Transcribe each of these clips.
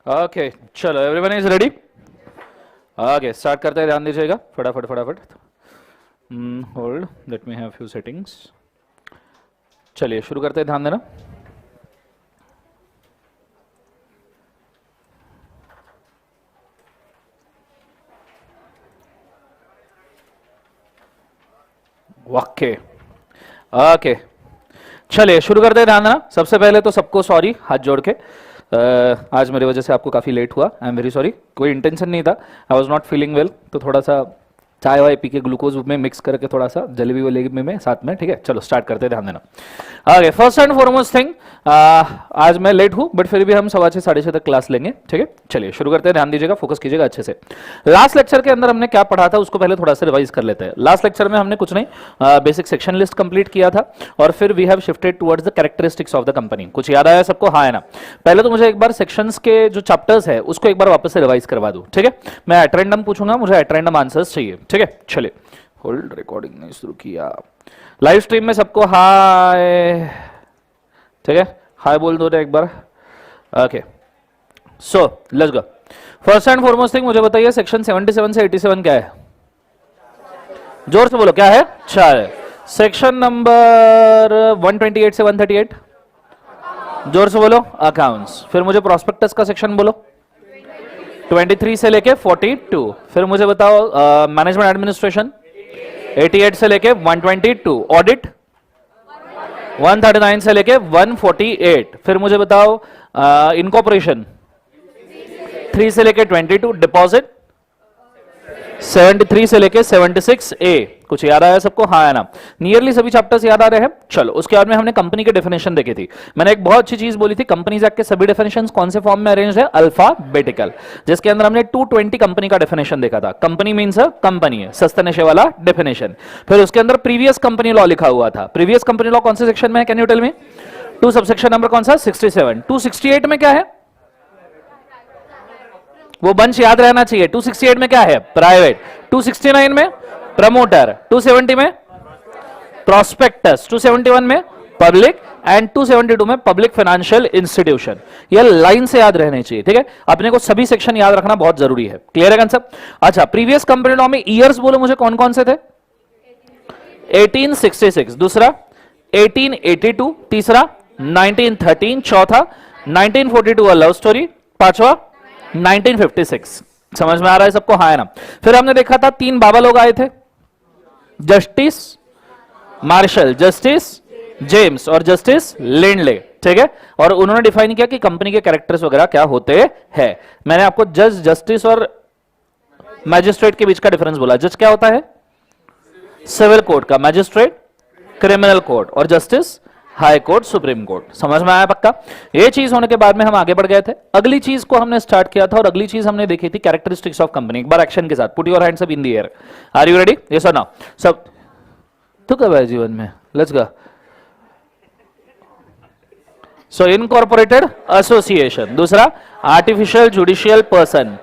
Okay चलो, everyone is ready. Okay start करते हैं, ध्यान दीजिएगा फटाफट फटाफट। Hold, let me have few settings. चलिए शुरू करते हैं, ध्यान देना। ओके ओके चलिए शुरू करते हैं, ध्यान देना। सबसे पहले तो सबको सॉरी, हाथ जोड़ के। आज मेरी वजह से आपको काफ़ी लेट हुआ, आई एम वेरी सॉरी। कोई इंटेंशन नहीं था, I was not feeling well, तो थोड़ा सा चाय वाय पी के ग्लूकोज में मिक्स करके थोड़ा सा जलेबी वलेबी में साथ में, ठीक है। चलो स्टार्ट करते हैं, ध्यान देना। Okay first and foremost thing, आज मैं लेट हूं बट फिर भी हम 6:15 6:30 तक क्लास लेंगे, ठीक है। चलिए शुरू करते हैं, ध्यान दीजिएगा, फोकस कीजिएगा अच्छे से। लास्ट लेक्चर के अंदर हमने क्या पढ़ा था उसको पहले थोड़ा सा रिवाइज कर लेते हैं। लास्ट लेक्चर में हमने कुछ नहीं, बेसिक सेक्शन लिस्ट कंप्लीट किया था और फिर we have shifted towards the characteristics of the company. कुछ याद आया सबको? हाँ है ना? पहले तो मुझे एक बार सेक्शंस के जो चैप्टर्स है उसको एक बार वापस से रिवाइज करवा दूं, ठीक है। मैं एट रैंडम पूछूंगा, मुझे एट रैंडम आंसर्स चाहिए, ठीक है। चलिए होल्ड, रिकॉर्डिंग नहीं शुरू किया। लाइव स्ट्रीम में सबको हाय, ठीक है, हाय बोल दो एक बार। Okay so let's go. First and foremost thing मुझे बताइए, सेक्शन 77 से 87 क्या है? जोर से बोलो, क्या है? 4 है। सेक्शन नंबर 128 से 138 जोर से बोलो, अकाउंट्स। फिर मुझे प्रोस्पेक्टस का सेक्शन बोलो, 23 से लेके 42। फिर मुझे बताओ मैनेजमेंट एडमिनिस्ट्रेशन 88 से लेके 122। ऑडिट 139 से लेके 148। फिर मुझे बताओ इनकॉर्पोरेशन 3 से लेके 22। डिपॉजिट 73 से लेके 76 ए। कुछ याद आया सबको? हाँ है ना? नियरली सभी चैप्टर्स याद आ रहे हैं। चलो उसके बाद में हमने कंपनी के डेफिनेशन देखी थी। मैंने एक बहुत अच्छी चीज बोली थी, कंपनीज एक्ट के सभी डेफिनेशंस कौन से फॉर्म में अरेंज है? अल्फाबेटिकल। जिसके अंदर हमने 220 कंपनी का डेफिनेशन देखा था। कंपनी मींस कंपनी है, सस्ते नशे वाला डेफिनेशन। फिर उसके अंदर प्रीवियस कंपनी लॉ लिखा हुआ था। प्रीवियस कंपनी लॉ कौन से सेक्शन में है? Can you tell me? 2 subsection number कौन सा? 67। 268 में क्या है? वो बंच याद रहना चाहिए। 268 में क्या है? प्राइवेट। 269 में प्रमोटर। 270 में प्रोस्पेक्टस। 271 में पब्लिक एंड 272 में पब्लिक फाइनेंशियल इंस्टीट्यूशन। ये लाइन से याद रहने चाहिए, ठीक है। अपने को सभी सेक्शन याद रखना बहुत जरूरी है। क्लियर है कंसेप्ट? अच्छा, प्रीवियस कंपनी लॉ में ईयर्स बोलो मुझे कौन कौन से थे? 1866 दूसरा, 1882 तीसरा, 1913 चौथा, 1942 लव स्टोरी पांचवा, 1956। समझ में आ रहा है सबको? हाँ है ना? फिर हमने देखा था 3 बाबा लोग आए थे, जस्टिस मार्शल, जस्टिस जेम्स और जस्टिस लिंडले, ठीक है। और उन्होंने डिफाइन किया कि कंपनी के कैरेक्टर्स वगैरह क्या होते हैं। मैंने आपको जज, जस्टिस और मैजिस्ट्रेट के बीच का डिफरेंस बोला। जज क्या होता है? सिविल कोर्ट का, मैजिस्ट्रेट क्रिमिनल कोर्ट और justice high court, supreme court. समझ में आया पक्का? ये चीज होने के बाद में हम आगे बढ़ गए थे। अगली चीज को हमने स्टार्ट किया था और अगली चीज हमने देखी थी कैरेक्टरिस्टिक्स ऑफ कंपनी। एक बार एक्शन के साथ, put your hands up in the air. Are you ready? Yes और नो? सब तो कब है जीवन में? Let's go. So incorporated association, दूसरा artificial judicial person,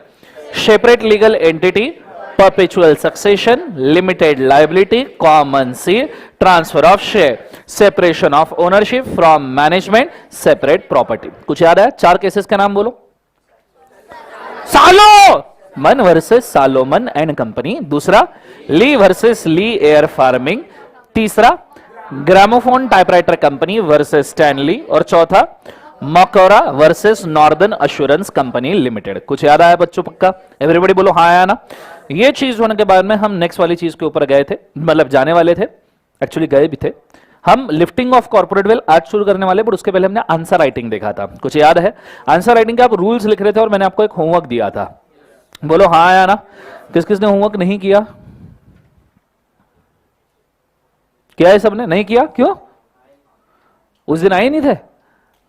separate legal entity, perpetual succession, limited liability, common seal, transfer of share, separation of ownership from management, separate property। कुछ याद है? 4 केसेस के नाम बोलो। Salomon versus Salomon and company, दूसरा ली versus ली air farming, तीसरा gramophone typewriter company versus Stanley और चौथा मकोरा versus northern assurance company limited. कुछ याद आया बच्चों पक्का? एवरीबॉडी बोलो हाँ आया ना? ये चीज होने के बाद में हम नेक्स्ट वाली चीज के ऊपर गए थे, मतलब जाने वाले थे, एक्चुअली गए भी थे। हम लिफ्टिंग ऑफ कॉर्पोरेट वेल्थ आज शुरू करने वाले, पर उसके पहले हमने आंसर राइटिंग देखा था। कुछ याद है? आंसर राइटिंग के आप रूल्स लिख रहे थे और मैंने आपको एक होमवर्क दिया था। बोलो हाँ आया ना? किस किसने होमवर्क नहीं किया? किया है सबने? नहीं किया? क्यों? उस दिन आए नहीं थे?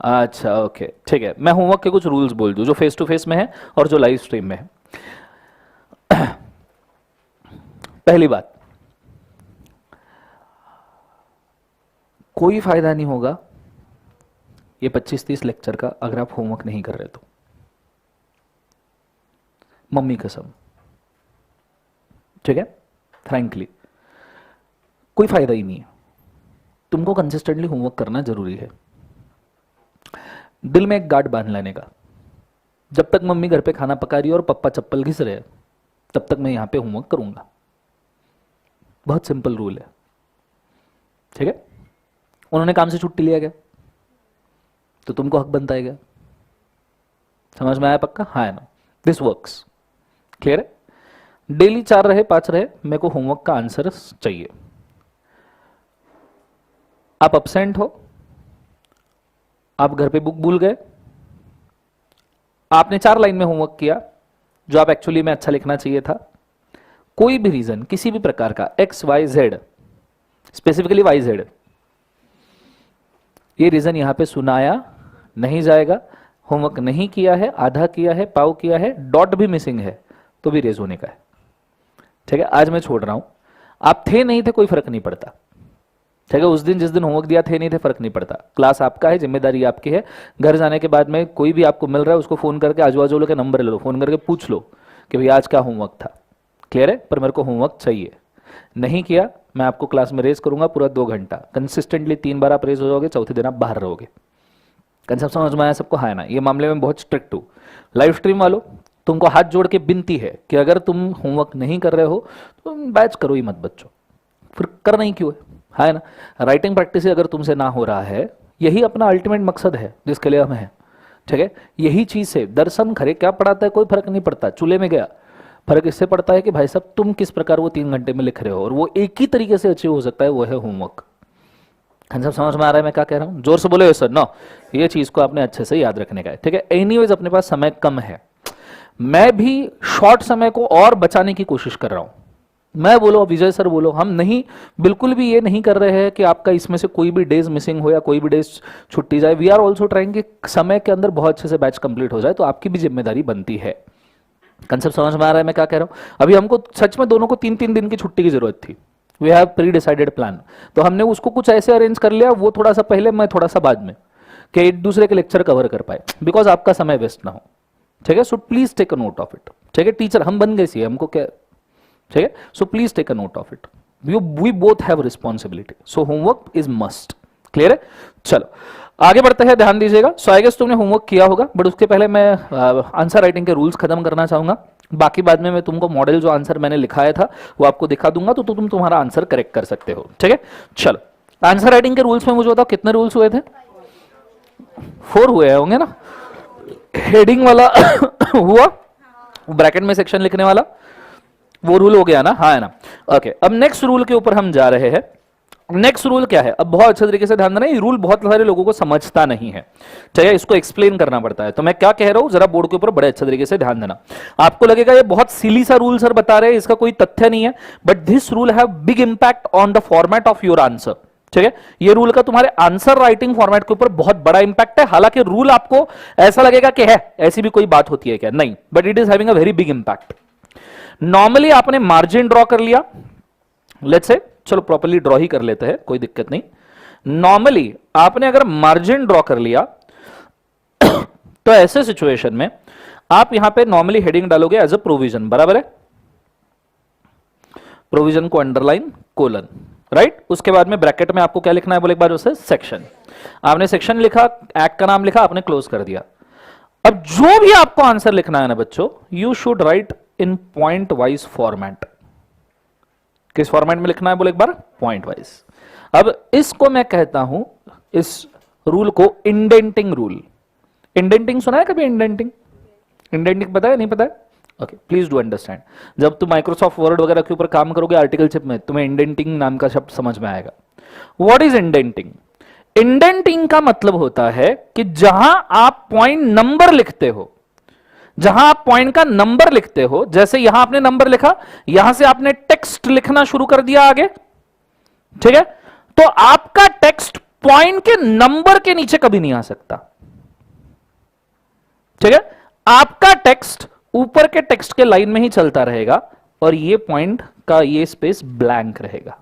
अच्छा ओके ठीक है। मैं होमवर्क के कुछ रूल्स बोल दूं जो फेस टू फेस में है और जो लाइव स्ट्रीम में है। पहली बात, कोई फायदा नहीं होगा ये 25-30 लेक्चर का अगर आप होमवर्क नहीं कर रहे तो। मम्मी कसम, ठीक है। फ्रैंकली कोई फायदा ही नहीं है। तुमको कंसिस्टेंटली होमवर्क करना जरूरी है। दिल में एक गार्ड बांध लेने का, जब तक मम्मी घर पे खाना पका रही है और पप्पा चप्पल घिस रहे हैं तब तक मैं यहां पे होमवर्क करूंगा। बहुत सिंपल रूल है, ठीक है। उन्होंने काम से छुट्टी लिया गया तो तुमको हक बनता है क्या? समझ में आया पक्का? हाँ है ना? This works. क्लियर है? डेली 4 रहे 5 रहे, मेरे को होमवर्क का आंसर चाहिए। आप अपसेंट हो, आप घर पे बुक भूल गए, आपने 4 लाइन में होमवर्क किया जो आप एक्चुअली में अच्छा लिखना चाहिए था, कोई भी रीजन किसी भी प्रकार का X Y Z, specifically Y Z, ये रीजन यहां पे सुनाया नहीं जाएगा। होमवर्क नहीं किया है, आधा किया है, पाव किया है, डॉट भी मिसिंग है तो भी रेज होने का है, ठीक है। आज मैं छोड़ रहा हूं, आप थे नहीं थे कोई फर्क नहीं पड़ता, ठीक है। उस दिन जिस दिन होमवर्क दिया थे नहीं थे फर्क नहीं पड़ता, क्लास आपका है, जिम्मेदारी आपकी है। घर जाने के बाद में कोई भी आपको मिल रहा है उसको फोन करके, आजू बाजू के नंबर ले लो, फोन करके पूछ लो कि भाई आज क्या होमवर्क था। क्लियर है? पर मेरे को होमवर्क चाहिए। नहीं किया मैं आपको क्लास में रेज करूंगा पूरा 2 घंटा कंसिस्टेंटली। 3 बार आप रेज हो जाओगे, चौथे दिन आप बाहर रहोगे। कंसेप्ट समझ में आया सबको? हाँ ना? ये मामले में बहुत स्ट्रिक्ट हूं। लाइव स्ट्रीम वालों, तुमको हाथ जोड़ के विनती है कि अगर तुम होमवर्क नहीं कर रहे हो तो बैच करो ही मत बच्चों, फिर करना ही क्यों है ना? राइटिंग प्रैक्टिस अगर तुमसे ना हो रहा है, यही अपना अल्टीमेट मकसद है जिसके लिए हम हैं, ठीक है। यही चीज है। दर्शन खरे क्या पढ़ाता है कोई फर्क नहीं पड़ता, चूल्हे में गया। फर्क इससे पड़ता है कि भाई साहब तुम किस प्रकार वो 3 घंटे में लिख रहे हो, और वो एक ही तरीके से अचीव हो सकता है, वो है होमवर्क। सब समझ में आ रहा है मैं क्या कह रहा हूं? जोर से बोले सर। नो, ये चीज को आपने अच्छे से याद रखने का है, ठीक है। एनीवेज अपने पास समय कम है, मैं भी शॉर्ट समय को और बचाने की कोशिश कर रहा हूं। मैं बोलो, विजय सर बोलो, हम नहीं, बिल्कुल भी ये नहीं कर रहे हैं कि आपका इसमें से कोई भी डेज मिसिंग हो या कोई भी डेज छुट्टी जाए। वी आर ऑल्सो ट्राइंग कि समय के अंदर बहुत अच्छे से बैच कंप्लीट हो जाए, तो आपकी भी जिम्मेदारी बनती है। कंसेप्ट समझ में आ रहा है मैं क्या कह रहा हूं? अभी हमको सच में दोनों को 3-3 दिन की छुट्टी की जरूरत थी। We have pre decided plan, तो हमने उसको कुछ ऐसे अरेंज कर लिया, वो थोड़ा सा पहले, मैं थोड़ा सा बाद में, कि एक दूसरे के लेक्चर कवर कर पाए, बिकॉज आपका समय वेस्ट ना हो, ठीक है। So please take a note of it, ठीक है। टीचर हम बन गए सी, हमको क्या, ठीक है। So please take a note of it, we both have responsibility, so homework is must. Clear है? चलो आगे बढ़ते हैं, ध्यान दीजिएगा। सो आई गेस तुमने होमवर्क किया होगा, बट उसके पहले मैं आंसर राइटिंग के रूल्स खत्म करना चाहूंगा। बाकी बाद में मैं तुमको मॉडल जो आंसर मैंने लिखाया था वो आपको दिखा दूंगा, तो तुम तुम्हारा आंसर करेक्ट कर सकते हो, ठीक है। चलो आंसर राइटिंग के रूल्स में मुझे बताओ कितने रूल्स हुए थे? 4 हुए होंगे ना? हेडिंग वाला हुआ, ब्रैकेट में सेक्शन लिखने वाला, वो रूल हो गया ना? हाँ है ना? ओके, अब नेक्स्ट रूल के ऊपर हम जा रहे हैं। नेक्स्ट रूल क्या है? अब बहुत अच्छे तरीके से ध्यान देना, ये रूल बहुत सारे लोगों को समझता नहीं है, ठीक है। इसको एक्सप्लेन करना पड़ता है, तो मैं क्या कह रहा हूं जरा बोर्ड के ऊपर बड़े अच्छे तरीके से ध्यान देना। आपको लगेगा ये बहुत सिली सा रूल सर बता रहे हैं, इसका कोई तथ्य नहीं है, but this rule have big impact on the format of your answer, ठीक है। ये रूल का तुम्हारे आंसर राइटिंग फॉर्मेट के ऊपर बहुत बड़ा इंपैक्ट है। हालांकि रूल आपको ऐसा लगेगा कि है ऐसी भी कोई बात होती है क्या? नहीं, but it is having a very big impact. Normally आपने मार्जिन ड्रॉ कर लिया, लेट्स से, चलो प्रॉपर्ली ड्रॉ ही कर लेते हैं, कोई दिक्कत नहीं। नॉर्मली आपने अगर मार्जिन ड्रॉ कर लिया तो ऐसे सिचुएशन में आप यहां पे नॉर्मली हेडिंग डालोगे एज अ प्रोविजन, बराबर है। प्रोविजन को अंडरलाइन कोलन, राइट। उसके बाद में ब्रैकेट में आपको क्या लिखना है बोले एक बार, उसे सेक्शन। आपने सेक्शन लिखा, एक्ट का नाम लिखा, आपने क्लोज कर दिया। अब जो भी आपको आंसर लिखना है ना बच्चों, you should write in point wise format. किस फॉर्मेट में लिखना है बोले एक बार? Point wise. अब इसको मैं कहता हूं, इस रूल को इंडेंटिंग रूल। इंडेंटिंग सुना है कभी? इंडेंटिंग, इंडेंटिंग पता है नहीं पता है? Okay, please do understand. जब तुम माइक्रोसॉफ्ट वर्ड वगैरह के ऊपर काम करोगे आर्टिकलशिप में, तुम्हें इंडेंटिंग नाम का शब्द समझ में आएगा। What is indenting? इंडेंटिंग का मतलब होता है कि जहां आप पॉइंट नंबर लिखते हो, जहां आप पॉइंट का नंबर लिखते हो, जैसे यहां आपने नंबर लिखा, यहां से आपने टेक्स्ट लिखना शुरू कर दिया आगे, ठीक है। तो आपका टेक्स्ट पॉइंट के नंबर के नीचे कभी नहीं आ सकता, ठीक है। आपका टेक्स्ट ऊपर के टेक्स्ट के लाइन में ही चलता रहेगा, और ये पॉइंट का ये स्पेस ब्लैंक रहेगा।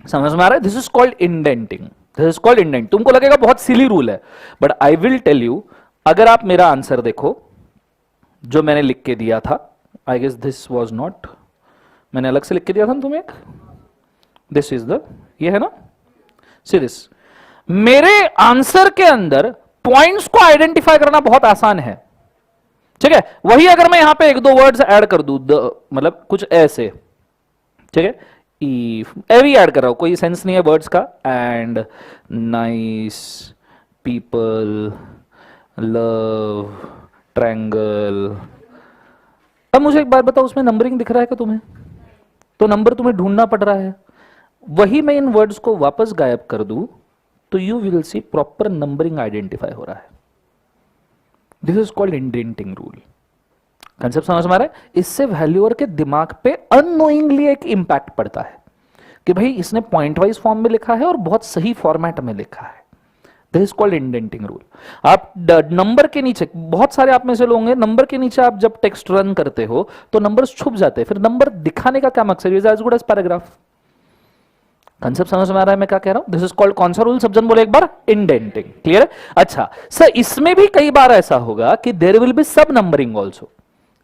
समझ में आ रहा है? This is called indenting, this is called indent. तुमको लगेगा बहुत सिली रूल है, but I will tell you, अगर आप मेरा आंसर देखो जो मैंने लिख के दिया था, I guess this was not, मैंने अलग से लिख के दिया था ना तुम्हें एक, दिस इज द, ये है ना, सी दिस, मेरे आंसर के अंदर पॉइंट्स को आइडेंटिफाई करना बहुत आसान है, ठीक है। वही अगर मैं यहां पे एक दो वर्ड्स ऐड कर दूं, मतलब कुछ ऐसे, ठीक है, ए भी ऐड कर रहा हूं, कोई सेंस नहीं है वर्ड्स का, and nice people love triangle. अब मुझे एक बात बताओ, उसमें नंबरिंग दिख रहा है क्या तुम्हें? तो नंबर तुम्हें ढूंढना पड़ रहा है। वही मैं इन वर्ड्स को वापस गायब कर दूं तो you will see proper numbering identify हो रहा है। This is called indenting rule. Concept समझ में आ रहा है? इससे वैल्यूअर के दिमाग पे अननोइंगली एक इंपैक्ट पड़ता है कि भाई इसने पॉइंट वाइज फॉर्म में लिखा है और बहुत सही फॉर्मेट में लिखा है। This is called indenting rule. आप नंबर के नीचे, बहुत सारे आप में से लोग होंगे, नंबर के नीचे आप जब टेक्स्ट रन करते हो तो नंबर्स छुप जाते हैं, फिर नंबर दिखाने का क्या मकसद? Is as good as paragraph. Concept समझ में आ रहा है मैं क्या कह रहा हूं? दिस इज कॉल्ड कौन सा रूल? सब जन बोले एक बार, इंडेंटिंग। क्लियर है? अच्छा सर, इसमें भी कई बार ऐसा होगा कि देयर विल बी सब नंबरिंग ऑल्सो।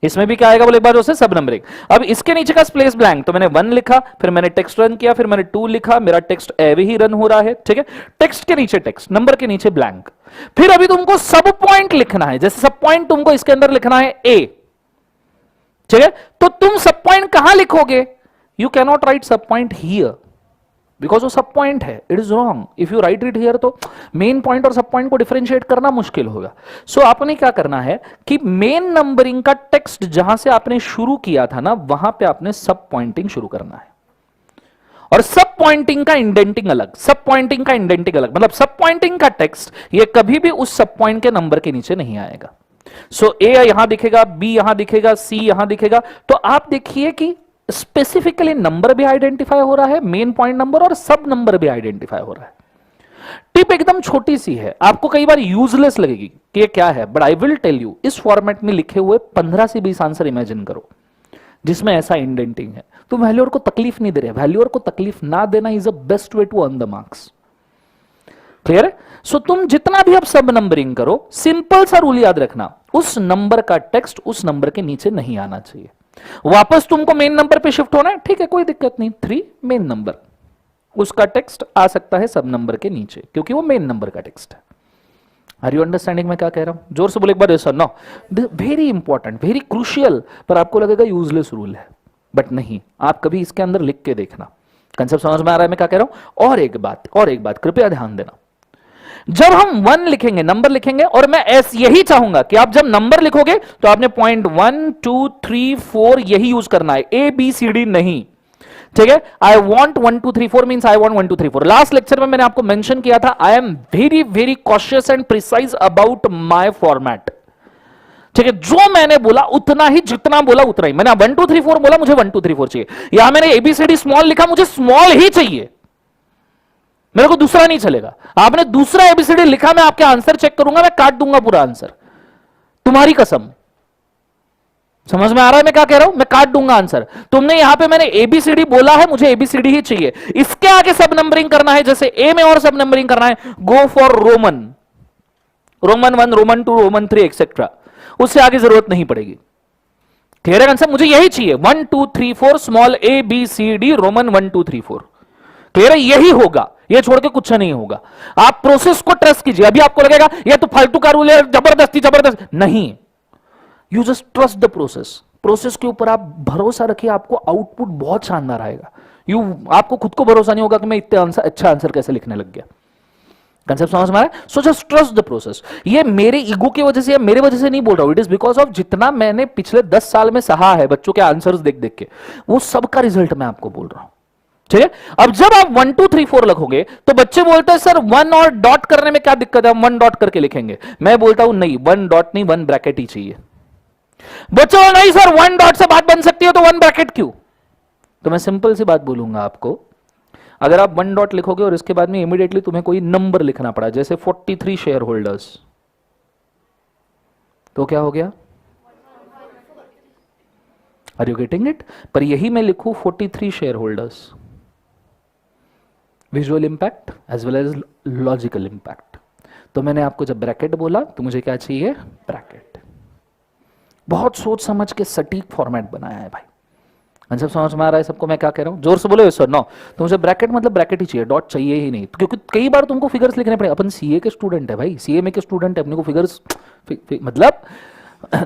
इसमें भी क्या आएगा बोले एक बार, जो सब नंबरिंग। अब इसके नीचे का स्पेस ब्लैंक, तो मैंने 1 लिखा, फिर मैंने टेक्स्ट रन किया, फिर मैंने 2 लिखा, मेरा टेक्स्ट एवे ही रन हो रहा है, ठीक है। टेक्स्ट के नीचे टेक्स्ट, नंबर के नीचे ब्लैंक। फिर अभी तुमको सब पॉइंट लिखना है, जैसे सब पॉइंट तुमको इसके अंदर लिखना है ए, ठीक है। तो तुम सब पॉइंट कहां लिखोगे? यू कैनॉट राइट सब पॉइंट हियर बिकॉज वो सब पॉइंट है, it is wrong. If you right it here तो मेन पॉइंट और सब पॉइंट को डिफरेंशिएट करना मुश्किल होगा। सो आपने क्या करना है कि मेन नंबरिंग का टेक्स्ट जहां से आपने शुरू किया था ना, वहां पे आपने सब पॉइंटिंग शुरू करना है। और सब पॉइंटिंग का इंडेंटिंग अलग, सब पॉइंटिंग का इंडेंटिंग अलग, मतलब सब पॉइंटिंग का टेक्स्ट ये कभी भी उस सब पॉइंट के नंबर के नीचे नहीं आएगा। सो ए यहां दिखेगा, बी यहां दिखेगा, सी यहां दिखेगा। तो आप देखिए कि स्पेसिफिकली नंबर भी आइडेंटिफाई हो रहा है, मेन पॉइंट नंबर, और सब नंबर भी आइडेंटिफाई हो रहा है। टिप एकदम छोटी सी है, आपको कई बार यूजलेस लगेगी कि ये क्या है, but I will tell you. इस फॉर्मेट में लिखे हुए 15 से 20 आंसर इमेजिन करो जिसमें ऐसा इंडेंटिंग है। तो वैल्यूअर को तकलीफ नहीं दे रहे, वैल्यूअर को तकलीफ ना देना is the best way to earn the marks. Clear है? सो तुम जितना भी अब सब नंबरिंग करो, सिंपल सा रूल याद रखना, उस नंबर का टेक्स्ट उस नंबर के नीचे नहीं आना चाहिए। वापस तुमको मेन नंबर पे शिफ्ट होना है, ठीक है, कोई दिक्कत नहीं। 3 मेन नंबर, उसका टेक्स्ट आ सकता है सब नंबर के नीचे क्योंकि वो मेन नंबर का टेक्स्ट है। आर यू अंडरस्टैंडिंग मैं क्या कह रहा हूं? जोर से बोले एक बार, sir no, very important, very crucial. पर आपको लगेगा यूजलेस रूल है, बट नहीं, आप कभी इसके अंदर लिख के देखना। कंसेप्ट समझ में आ रहा है मैं क्या कह रहा हूं? और एक बात कृपया ध्यान देना, जब हम 1 लिखेंगे, नंबर लिखेंगे, और मैं यही चाहूंगा कि आप जब नंबर लिखोगे तो आपने पॉइंट 1 2 3 4 यही यूज करना है, ए बी सी डी नहीं, ठीक है। I want 1 2 3 4 means I want 1 2 3 4। Last lecture में मैंने आपको मेंशन किया था, आई am very very cautious and precise about my format, ठीक है। जो मैंने बोला उतना ही, जितना बोला उतना ही। मैंने 1 2 3 4 बोला, मुझे 1 2 3 4 चाहिए। यहां मैंने एबीसीडी स्मॉल लिखा, मुझे स्मॉल ही चाहिए, मेरे को दूसरा नहीं चलेगा। आपने दूसरा एबीसीडी लिखा, मैं आपके आंसर चेक करूंगा, मैं काट दूंगा पूरा आंसर, तुम्हारी कसम। समझ में आ रहा है मैं क्या कह रहा हूं? मैं काट दूंगा आंसर। तुमने यहां पे मैंने एबीसीडी बोला है, मुझे एबीसीडी ही चाहिए। इसके आगे सब नंबरिंग करना है, जैसे ए में और सब नंबरिंग करना है, go for Roman, Roman 1 Roman 2 Roman 3 etcetera, उससे आगे जरूरत नहीं पड़ेगी। क्लियर है कंसेप्ट? मुझे यही चाहिए, 1 2 3 4 small a b c d Roman 1 2 3 4। Clear है? यही होगा, ये छोड़ के कुछ नहीं होगा। आप प्रोसेस को ट्रस्ट कीजिए। अभी आपको लगेगा ये तो फालतू का रूल है, जबरदस्ती जबरदस्ती नहीं, you just trust the process. Process के ऊपर आप भरोसा रखिए, आपको आउटपुट बहुत शानदार आएगा। आपको खुद को भरोसा नहीं होगा कि मैं इतने अच्छा आंसर कैसे लिखने लग गया। कंसेप्ट समझ में आ रहा है? So just trust the process. ये मेरे ईगो की वजह से या मेरे वजह से नहीं बोल रहा हूं, इट इज बिकॉज ऑफ जितना मैंने पिछले 10 साल में सहा है बच्चों के आंसर्स देख देख के, वो सबका रिजल्ट मैं आपको बोल रहा हूं, ठीक है। अब जब आप 1 2 3 4 लिखोगे तो बच्चे बोलते हैं सर 1 और डॉट करने में क्या दिक्कत है, हम 1 डॉट करके लिखेंगे। मैं बोलता हूं नहीं, 1 डॉट नहीं, 1 ब्रैकेट ही चाहिए। बच्चों नहीं सर 1 डॉट से बात बन सकती है तो 1 ब्रैकेट क्यों? तो मैं सिंपल सी बात बोलूंगा आपको, अगर आप 1 डॉट लिखोगे और इसके बाद में इमीडिएटली तुम्हें कोई नंबर लिखना पड़ा, जैसे 43 शेयर होल्डर्स, तो क्या हो गया? Are you getting it? पर यही मैं लिखूं 43 shareholders, visual impact as well as logical impact. तो मैंने आपको जब ब्रैकेट बोला तो मुझे क्या चाहिए? ब्रैकेट। बहुत सोच समझ के सटीक फॉर्मेट बनाया है भाई। कंसेप्ट समझ में आ रहा है सबको मैं क्या कह रहा हूँ? जोर से बोलो सर। नो, तो मुझे ब्रैकेट मतलब ब्रैकेट ही चाहिए, डॉट चाहिए ही नहीं, क्योंकि कई बार तुमको फिगर्स लिखने पड़े। अपन सीए के स्टूडेंट है भाई, सीएमए के स्टूडेंट है, अपने को फिगर्स मतलब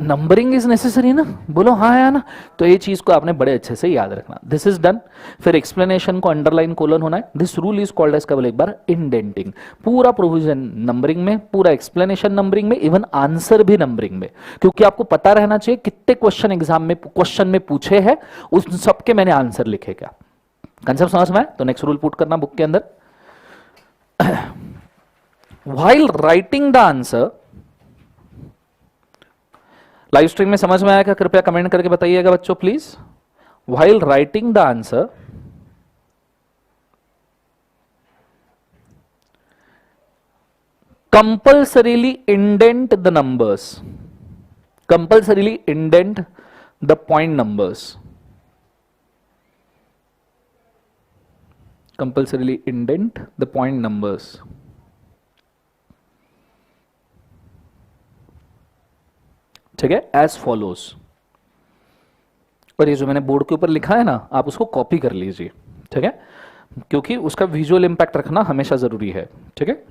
नंबरिंग इज नेसेसरी ना, बोलो हाँ या ना। तो ये चीज को आपने बड़े अच्छे से याद रखना। This is done. फिर एक्सप्लेनेशन को अंडरलाइन कोलन होना है। This rule is called as, एक बार, इंडेंटिंग। पूरा प्रोविजन नंबरिंग में, पूरा एक्सप्लेनेशन नंबरिंग में, इवन आंसर भी नंबरिंग में, क्योंकि आपको पता रहना चाहिए कितने क्वेश्चन एग्जाम में क्वेश्चन में पूछे हैं, उस सबके मैंने आंसर लिखे क्या। कंसेप्ट समझ में आए? तो नेक्स्ट रूल पुट करना बुक के अंदर। While writing the answer, live stream में समझ में आया क्या? कृपया कमेंट करके बताइएगा बच्चों please. While writing the answer, compulsorily indent the numbers, compulsorily indent the point numbers, compulsorily indent the point numbers. ठीक है, एज फॉलोज। और ये जो मैंने बोर्ड के ऊपर लिखा है ना, आप उसको कॉपी कर लीजिए, ठीक है, क्योंकि उसका विजुअल इंपैक्ट रखना हमेशा जरूरी है। ठीक है,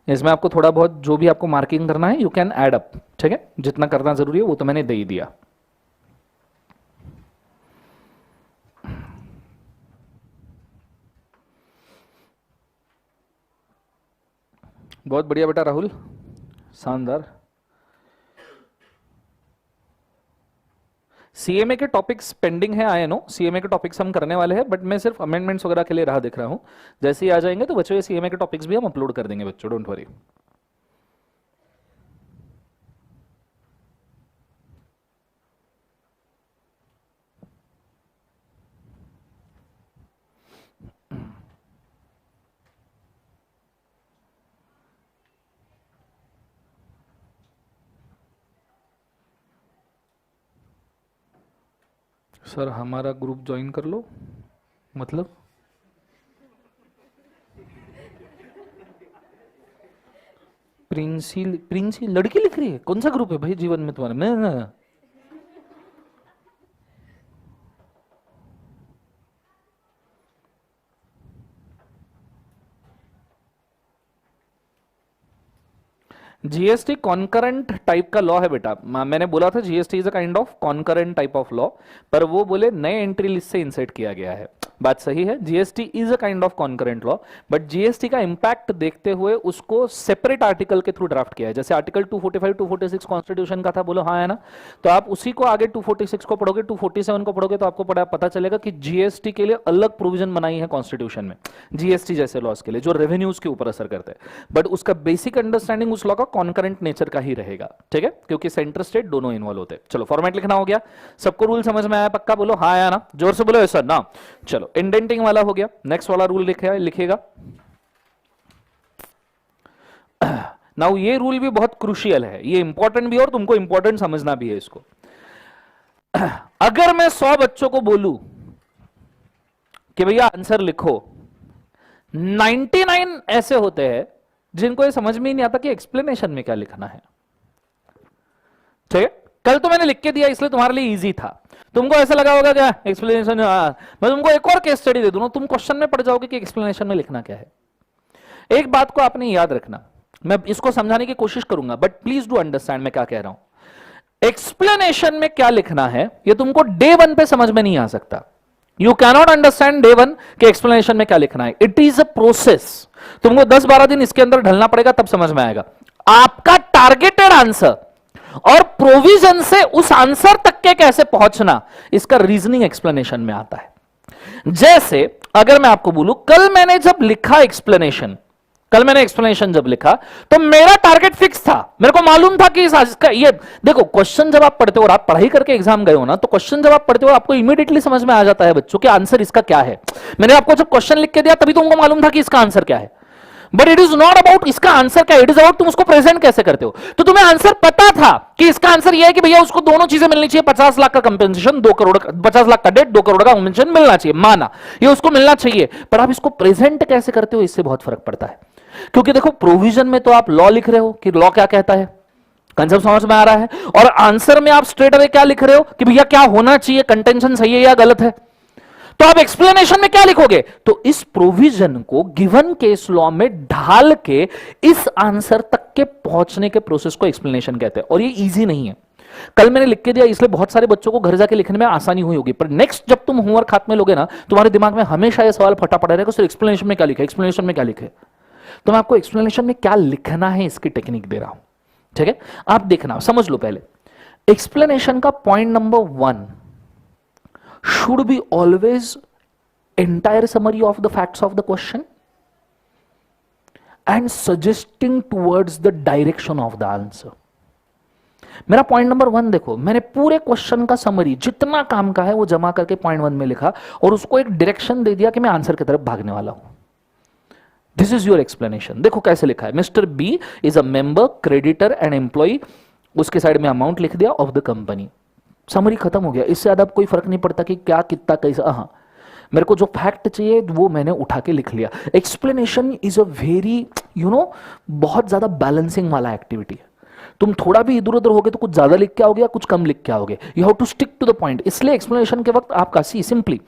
इसमें आपको थोड़ा बहुत जो भी आपको मार्किंग करना है यू कैन ऐड अप। ठीक है, जितना करना जरूरी है वो तो मैंने दे ही दिया। बहुत बढ़िया बेटा राहुल, शानदार। सीएमए के टॉपिक्स पेंडिंग है, आए नो, सीएमए के टॉपिक्स हम करने वाले हैं, बट मैं सिर्फ अमेंडमेंट्स वगैरह के लिए राह देख रहा हूं। जैसे ही आ जाएंगे तो बच्चों ये सीएमए के टॉपिक्स भी हम अपलोड कर देंगे बच्चों, डोंट वरी। सर हमारा ग्रुप ज्वाइन कर लो, मतलब प्रिंसी, प्रिंसी लड़की लिख रही है? कौन सा ग्रुप है भाई जीवन में तुम्हारा? मैं जीएसटी कॉन्करेंट टाइप का लॉ है बेटा। मैंने बोला था GST is a kind of concurrent type of law, पर वो बोले नए एंट्री लिस्ट से इंसर्ट किया गया है। बात सही है, GST is a kind of concurrent law, but GST का इंपैक्ट देखते हुए उसको सेपरेट आर्टिकल के थ्रू ड्राफ्ट किया है। जैसे आर्टिकल 245 246 कॉन्स्टिट्यूशन का था, बोलो हाँ है ना, तो आप उसी को आगे 246 को पढ़ोगे, 247 को पढ़ोगे तो आपको पता चलेगा कि जीएसटी के लिए अलग प्रोविजन बनाई है कॉन्स्टिट्यूशन में, जीएसटी जैसे लॉस के लिए जो रेवेन्यूज के ऊपर असर करते हैं। बट उसका बेसिक अंडरस्टैंडिंग उस लॉ का कॉन्करेंट नेचर का ही रहेगा। ठीक है, क्योंकि सेंटर स्टेट दोनों इन्वॉल्व होते हैं। चलो फॉर्मेट लिखना हो गया, सबको रूल समझ में आया पक्का? बोलो हाँ या ना, जोर से बोलो सर ना। चलो इंडेंटिंग वाला हो गया, नेक्स्ट वाला रूल लिखेगा। नाउ ये रूल भी बहुत क्रूशियल है, ये इंपॉर्टेंट भी है और तुमको इंपॉर्टेंट समझना भी है इसको। अगर मैं 100 बच्चों को बोलूं कि भैया आंसर लिखो, 99 ऐसे होते हैं जिनको ये समझ में ही नहीं आता कि एक्सप्लेनेशन में क्या लिखना है। ठीक है, कल तो मैंने लिख के दिया इसलिए तुम्हारे लिए इजी था, तुमको ऐसा लगा होगा क्या एक्सप्लेनेशन। मैं तुमको एक और केस स्टडी दे दूं, तुम क्वेश्चन में पड़ जाओगे कि एक्सप्लेनेशन में लिखना क्या है। एक बात को आपने याद रखना, मैं इसको समझाने की कोशिश करूंगा, बट प्लीज डू अंडरस्टैंड मैं क्या कह रहा हूं। एक्सप्लेनेशन में क्या लिखना है ये तुमको डे 1 पे समझ में नहीं आ सकता। यू कैनॉट अंडरस्टैंड डे 1 के एक्सप्लेनेशन में क्या लिखना है। इट इज अ प्रोसेस, तुमको 10-12 दिन इसके अंदर ढलना पड़ेगा, तब समझ में आएगा। आपका टारगेटेड आंसर और प्रोविजन से उस आंसर तक के कैसे पहुंचना, इसका रीजनिंग एक्सप्लेनेशन में आता है। जैसे अगर मैं आपको बोलूं, कल मैंने जब लिखा एक्सप्लेनेशन, कल मैंने एक्सप्लेनेशन जब लिखा तो मेरा टारगेट फिक्स था, मेरे को मालूम था कि इसका ये देखो, क्वेश्चन जब आप पढ़ते हो और आप पढ़ाई करके एग्जाम गए हो ना, तो क्वेश्चन जब आप पढ़ते हो आपको इमीडिएटली समझ में आ जाता है बच्चों कि आंसर इसका क्या है। मैंने आपको जब क्वेश्चन लिख के दिया तभी तुमको मालूम था कि इसका आंसर क्या है, but it is not about इसका आंसर क्या है, इट इज अबाउट तुम उसको प्रेजेंट कैसे करते हो। तो तुम्हें आंसर पता था कि इसका आंसर यह है कि भैया उसको दोनों चीजें मिलनी चाहिए, 50 लाख का कंपेंसेशन, 2 करोड़, 50 लाख का डेट, 2 करोड़ का कंपेंसेशन मिलना चाहिए, माना ये उसको मिलना चाहिए। पर आप इसको प्रेजेंट कैसे करते हो, इससे बहुत फर्क पड़ता है। क्योंकि देखो प्रोविजन में तो आप लॉ लिख रहे हो कि लॉ क्या कहता है, कंसेप्ट समझ में आ रहा है? और आंसर में आप स्ट्रेट अवे क्या लिख रहे हो कि भैया क्या होना चाहिए, कंटेंशन सही है या गलत है। तो आप एक्सप्लेनेशन में क्या लिखोगे? तो इस प्रोविजन को गिवन केस लॉ में ढाल के इस आंसर तक के पहुंचने के प्रोसेस को एक्सप्लेनेशन कहते हैं। और ये इजी नहीं है, कल मैंने लिख के दिया इसलिए बहुत सारे बच्चों को घर जाके लिखने में आसानी हुई होगी, पर नेक्स्ट जब तुम होमवर्क हाथ में लोगे ना, तुम्हारे दिमाग में हमेशा यह सवाल फटा पड़ा रहेगा, सर एक्सप्लेनेशन में क्या लिखा है, एक्सप्लेनेशन में क्या लिखे। तो मैं आपको एक्सप्लेनेशन में क्या लिखना है इसकी टेक्निक दे रहा हूं, ठीक है? आप देखना, समझ लो पहले। एक्सप्लेनेशन का point number 1 should be always entire summary of the facts of the question and suggesting towards the direction of the answer. मेरा पॉइंट नंबर 1 देखो, मैंने पूरे क्वेश्चन का समरी जितना काम का है वो जमा करके पॉइंट 1 में लिखा और उसको एक डायरेक्शन दे दिया कि मैं आंसर की तरफ भागने वाला हूं। This is your explanation. देखो कैसे लिखा है, mister B is a member, creditor and employ, उसके साइड में अमाउंट लिख दिया ऑफ द कंपनी। समरी खत्म हो गया, इससे ज्यादा कोई फर्क नहीं पड़ता कि क्या कितना कैसा। हाँ, मेरे को जो फैक्ट चाहिए वो मैंने उठा के लिख लिया। एक्सप्लेनेशन इज अ वेरी बहुत ज्यादा बैलेंसिंग वाला एक्टिविटी है। तुम थोड़ा भी इधर उधर होगे तो कुछ ज्यादा लिख के आओगे या कुछ कम लिख के आओगे। You have to stick to the point. इसलिए एक्सप्लेनेशन के वक्त आपका सिंपली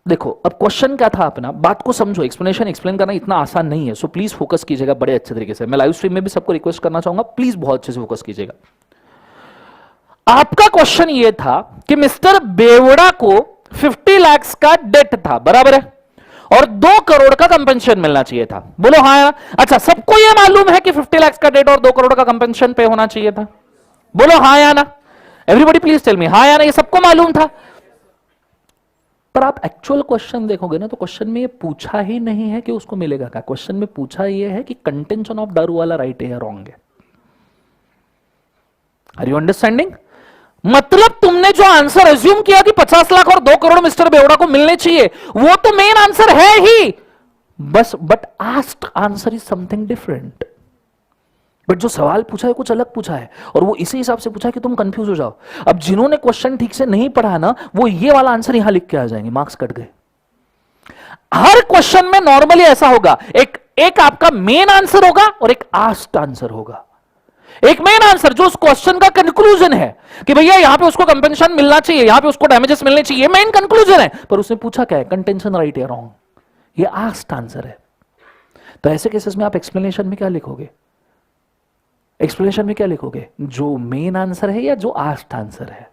देखो, अब क्वेश्चन क्या था अपना, बात को समझो। एक्सप्लेनेशन एक्सप्लेन करना इतना आसान नहीं है, सो प्लीज फोकस कीजिएगा बड़े अच्छे तरीके से। मैं लाइव स्ट्रीम में भी सबको रिक्वेस्ट करना चाहूंगा, प्लीज बहुत अच्छे से फोकस कीजिएगा। आपका क्वेश्चन यह था कि मिस्टर बेवड़ा को 50 लाख का डेट था, बराबर है, और 2 करोड़ का कंपेंसेशन मिलना चाहिए था। बोलो हाँ या? अच्छा, सबको यह मालूम है कि 50 लाख का डेट और 2 करोड़ का कंपेंसेशन पे होना चाहिए था। बोलो हाँ या ना? एवरीबॉडी प्लीज टेल मी, हाँ या ना? ये सबको मालूम था। पर आप एक्चुअल क्वेश्चन देखोगे ना, तो क्वेश्चन में ये पूछा ही नहीं है कि उसको मिलेगा क्या। क्वेश्चन में पूछा ये है कि कंटेंशन ऑफ दारू वाला राइट है या रॉन्ग है। Are you understanding? मतलब तुमने जो आंसर एज्यूम किया कि 50 लाख और 2 करोड़ मिस्टर बेवड़ा को मिलने चाहिए, वो तो मेन आंसर है ही, बस but asked answer is something different. But जो सवाल पूछा है कुछ अलग पूछा है, और वो इसी हिसाब से पूछा है कि तुम कंफ्यूज हो जाओ। अब जिन्होंने क्वेश्चन ठीक से नहीं पढ़ा ना, वो ये वाला आंसर यहां लिख के आ जाएंगे, मार्क्स कट गए। हर क्वेश्चन में नॉर्मली ऐसा होगा, एक आपका मेन आंसर होगा और एक आस्क्ड आंसर होगा। एक मेन आंसर जो उस क्वेश्चन का कंक्लूजन है कि भैया यहां पे उसको कंपेंसेशन मिलना चाहिए, यहां पे उसको डैमेजेस मिलने चाहिए, मेन कंक्लूजन है। पर उसने पूछा क्या है, कंटेंशन राइट या रॉन्ग, ये आस्क्ड आंसर है। तो ऐसे केसेस में आप एक्सप्लेनेशन में क्या लिखोगे? एक्सप्लेनेशन में क्या लिखोगे? जो मेन आंसर है या जो आस्क्ड आंसर है?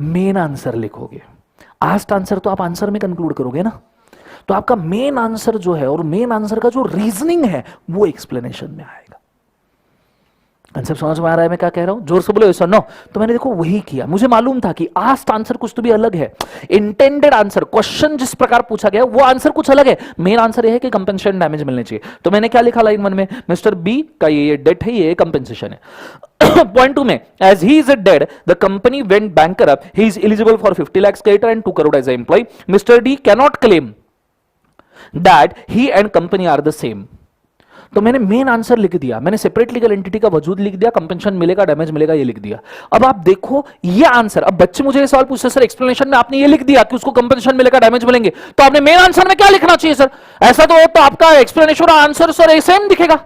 मेन आंसर लिखोगे। आस्क्ड आंसर तो आप आंसर में कंक्लूड करोगे ना, तो आपका मेन आंसर जो है और मेन आंसर का जो रीजनिंग है वो एक्सप्लेनेशन में आएगा। कंसेप्ट समझ में आ रहा है मैं क्या कह रहा हूं? जोर से बोलो यस और नो। तो मैंने देखो वही किया, मुझे मालूम था कि आस्क्ड आंसर कुछ तो भी अलग है, इंटेंडेड आंसर, क्वेश्चन जिस प्रकार पूछा गया वो आंसर कुछ अलग है। मेन आंसर ये है कि कंपेंसेशन डैमेज मिलने चाहिए। तो मैंने क्या लिखा लाइन 1 में, मिस्टर बी का ये डेट है, ये कंपेंसेशन है। पॉइंट 2 में, as he is dead the company went bankrupt, he is eligible for 50 lakh creditor and 2 crore as a employ. Mister D cannot claim that he and company are the same. तो मैंने main answer लिख दिया, मैंने separate legal entity का वजूद लिख दिया, compensation मिलेगा, डैमेज मिलेगा, ये लिख दिया। अब आप देखो ये आंसर, अब बच्चे मुझे ये सवाल पूछते सर एक्सप्लेनेशन में आपने ये लिख दिया कि उसको कंपेंसेशन मिलेगा, डैमेज मिलेंगे, तो आपने मेन आंसर में क्या लिखना चाहिए सर? ऐसा तो आपका एक्सप्लेनेशन और आंसर सर सेम दिखेगा।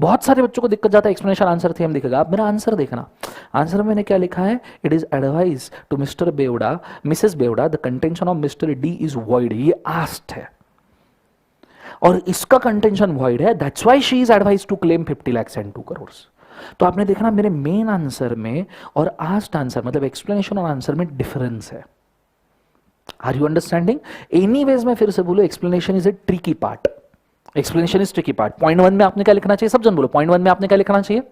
बहुत सारे बच्चों को दिक्कत जाता है, एक्सप्लेनेशन आंसर सेम दिखेगा। आप मेरा आंसर देखना, आंसर में मैंने क्या लिखा है, it is advice to Mr Bewda, Mrs Bewda, the contention of Mr D is void. ये आस्क्ड है और इसका कंटेंशन वॉइड है, that's why she is advise to claim 50 lakh and 2 crore. तो आपने देखना मेरे मेन आंसर में और आस्क्ड आंसर मतलब एक्सप्लेनेशन और आंसर में डिफरेंस है। Are you understanding? एनीवेज मैं फिर से बोलूं, explanation is a tricky part. Explanation is tricky part. Point 1 में आपने क्या लिखना चाहिए? सब जन बोलो, पॉइंट 1 में आपने क्या लिखना चाहिए?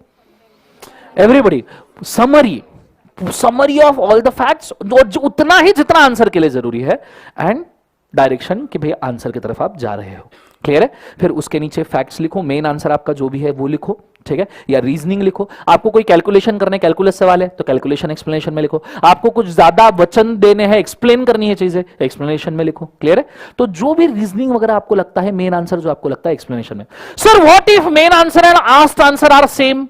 Everybody, summary of all the facts, उतना ही जितना आंसर के लिए जरूरी है, एंड डायरेक्शन कि भाई आंसर की तरफ आप जा रहे हो। क्लियर है? फिर उसके नीचे फैक्ट्स लिखो, मेन आंसर आपका जो भी है वो लिखो, ठीक है, या रीजनिंग लिखो। आपको कोई कैलकुलेशन करने, कैलकुलस सवाल है तो कैलकुलेशन एक्सप्लेनेशन में लिखो। आपको कुछ ज्यादा वचन देने हैं, एक्सप्लेन करनी है चीजें, एक्सप्लेनेशन में लिखो। क्लियर है? तो जो भी रीजनिंग वगैरह आपको लगता है, मेन आंसर जो आपको लगता है एक्सप्लेनेशन में। Sir what if main answer and asked answer are same?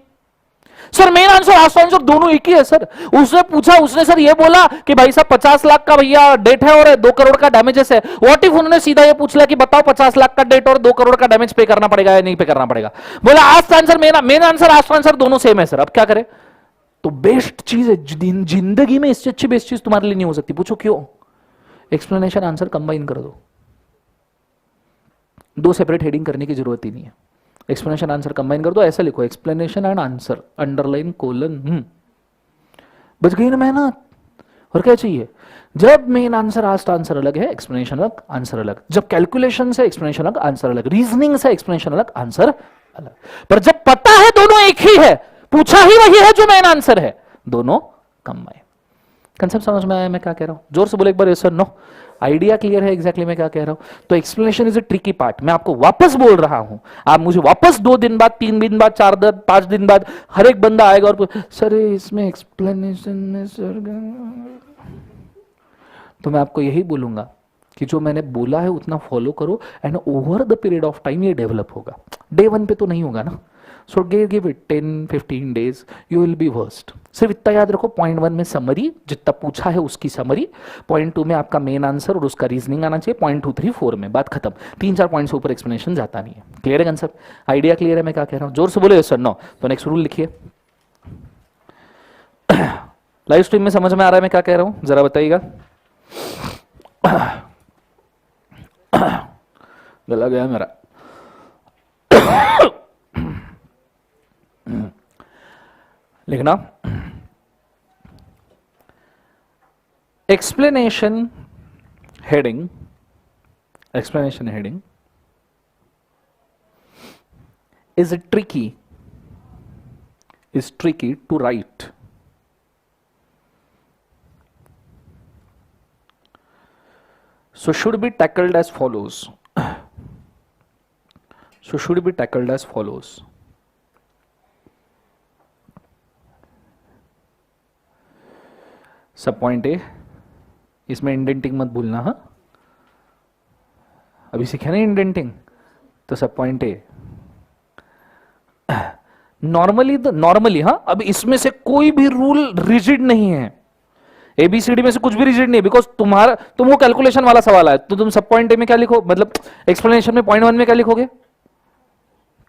Sir main answer last answer दोनों एक ही है सर। उसने पूछा, उसने सर ये बोला कि भाई साहब 50 लाख का भैया डेट है और 2 करोड़ का डैमेजेस है। व्हाट इफ उन्होंने सीधा ये पूछ लिया कि बताओ 50 लाख का डेट और 2 करोड़ का डैमेज पे करना पड़ेगा या नहीं पे करना पड़ेगा? बोला asked answer main answer last answer दोनों सेम है सर, अब क्या करें? तो बेस्ट चीज है जिंदगी में, इससे अच्छी बेस्ट चीज तुम्हारे लिए नहीं हो सकती। पूछो क्यों? एक्सप्लेनेशन आंसर कंबाइन कर दो, दो सेपरेट हेडिंग करने की जरूरत ही नहीं है। एक्सप्लेनेशन आंसर कंबाइन कर दो, ऐसा लिखो explanation and answer underline colon, बच गई ना मेहनत। और क्या चाहिए? जब मेन आंसर आस्ट आंसर अलग है, एक्सप्लेनेशन अलग आंसर अलग। जब कैलकुलेशन से एक्सप्लेनेशन अलग आंसर अलग, रीजनिंग से एक्सप्लेनेशन अलग आंसर अलग। पर जब पता है दोनों एक ही है, पूछा ही वही है जो मेन आंसर है, दोनों कंबाइन। कंसेप्ट समझ में आया मैं क्या कह रहा हूं? जोर से बोले एक बार, यस और नो। आइडिया क्लियर है एग्जैक्टली मैं क्या कह रहा हूं? तो explanation is a tricky part. मैं आपको वापस बोल रहा हूं, आप मुझे वापस 2 दिन बाद, 3 दिन बाद, 4 दिन, 5 दिन बाद हर एक बंदा आएगा और सर इसमें एक्सप्लेनेशन में सर, तो मैं आपको यही बोलूंगा कि जो मैंने बोला है उतना फॉलो करो and over the period of time ये डेवलप होगा। डे 1 पे तो नहीं होगा ना। So give it 10-15 days, you will be worst. सिर्फ इतना याद रखो, पॉइंट 1 में समरी, जितना पूछा है उसकी समरी, पॉइंट 2 में आपका मेन आंसर और उसका रीजनिंग आना चाहिए, पॉइंट 2, 3, 4 में बात खत्म। 3-4 पॉइंट से ऊपर एक्सप्लेनेशन जाता नहीं है। क्लियर है कंसेप्ट? आइडिया क्लियर है मैं क्या कह रहा हूँ? जोर से बोले सर नो। तो नेक्स्ट रूल लिखिए। लाइव स्ट्रीम में समझ में आ रहा है मैं क्या कह रहा हूँ? जरा बताइएगा। गला गया मेरा। लिखना explanation heading, explanation heading is tricky to write. So should be tackled as follows. सब पॉइंट ए, इसमें इंडेंटिंग मत भूलना। हाँ, अभी सीखे ना इंडेंटिंग, तो सब पॉइंट ए। नॉर्मली हाँ, अब इसमें से कोई भी रूल रिजिड नहीं है, एबीसीडी में से कुछ भी रिजिड नहीं, बिकॉज तुम वो कैलकुलेशन वाला सवाल है तो तुम सब पॉइंट ए में क्या लिखो, मतलब एक्सप्लेनेशन में पॉइंट 1 में क्या लिखोगे?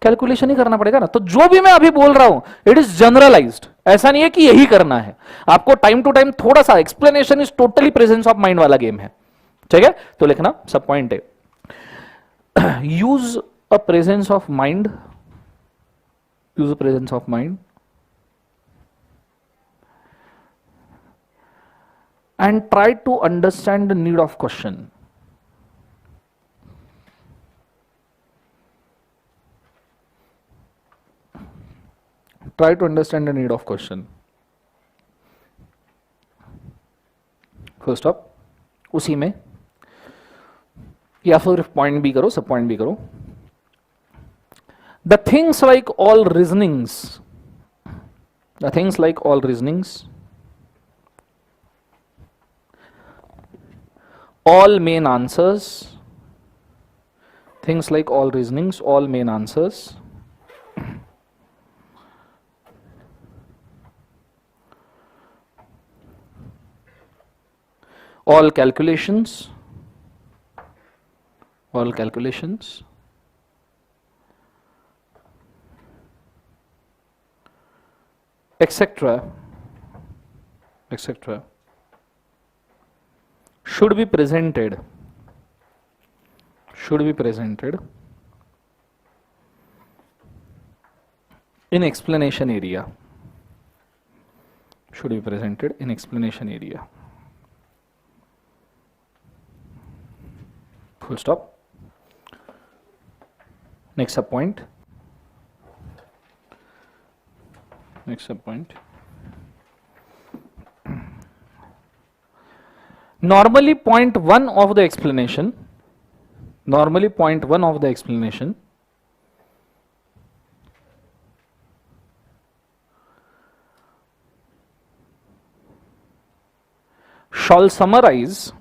कैलकुलेशन ही करना पड़ेगा ना। तो जो भी मैं अभी बोल रहा हूं इट इज जनरलाइज्ड, ऐसा नहीं है कि यही करना है आपको। टाइम टू टाइम थोड़ा सा explanation is totally presence of mind वाला गेम है, ठीक है? तो लिखना सब point A, use a presence of mind, use the presence of mind and try to understand the need of question. Try to understand the need of question. First up, उसी में या फिर पॉइंट बी करो, सब point B करो। The things like all reasonings, all main answers, things like all reasonings, all main answers, all calculations, etc. should be presented in explanation area. Should be presented in explanation area. Full stop. Next sub point. Normally point 1 of the explanation, shall summarize,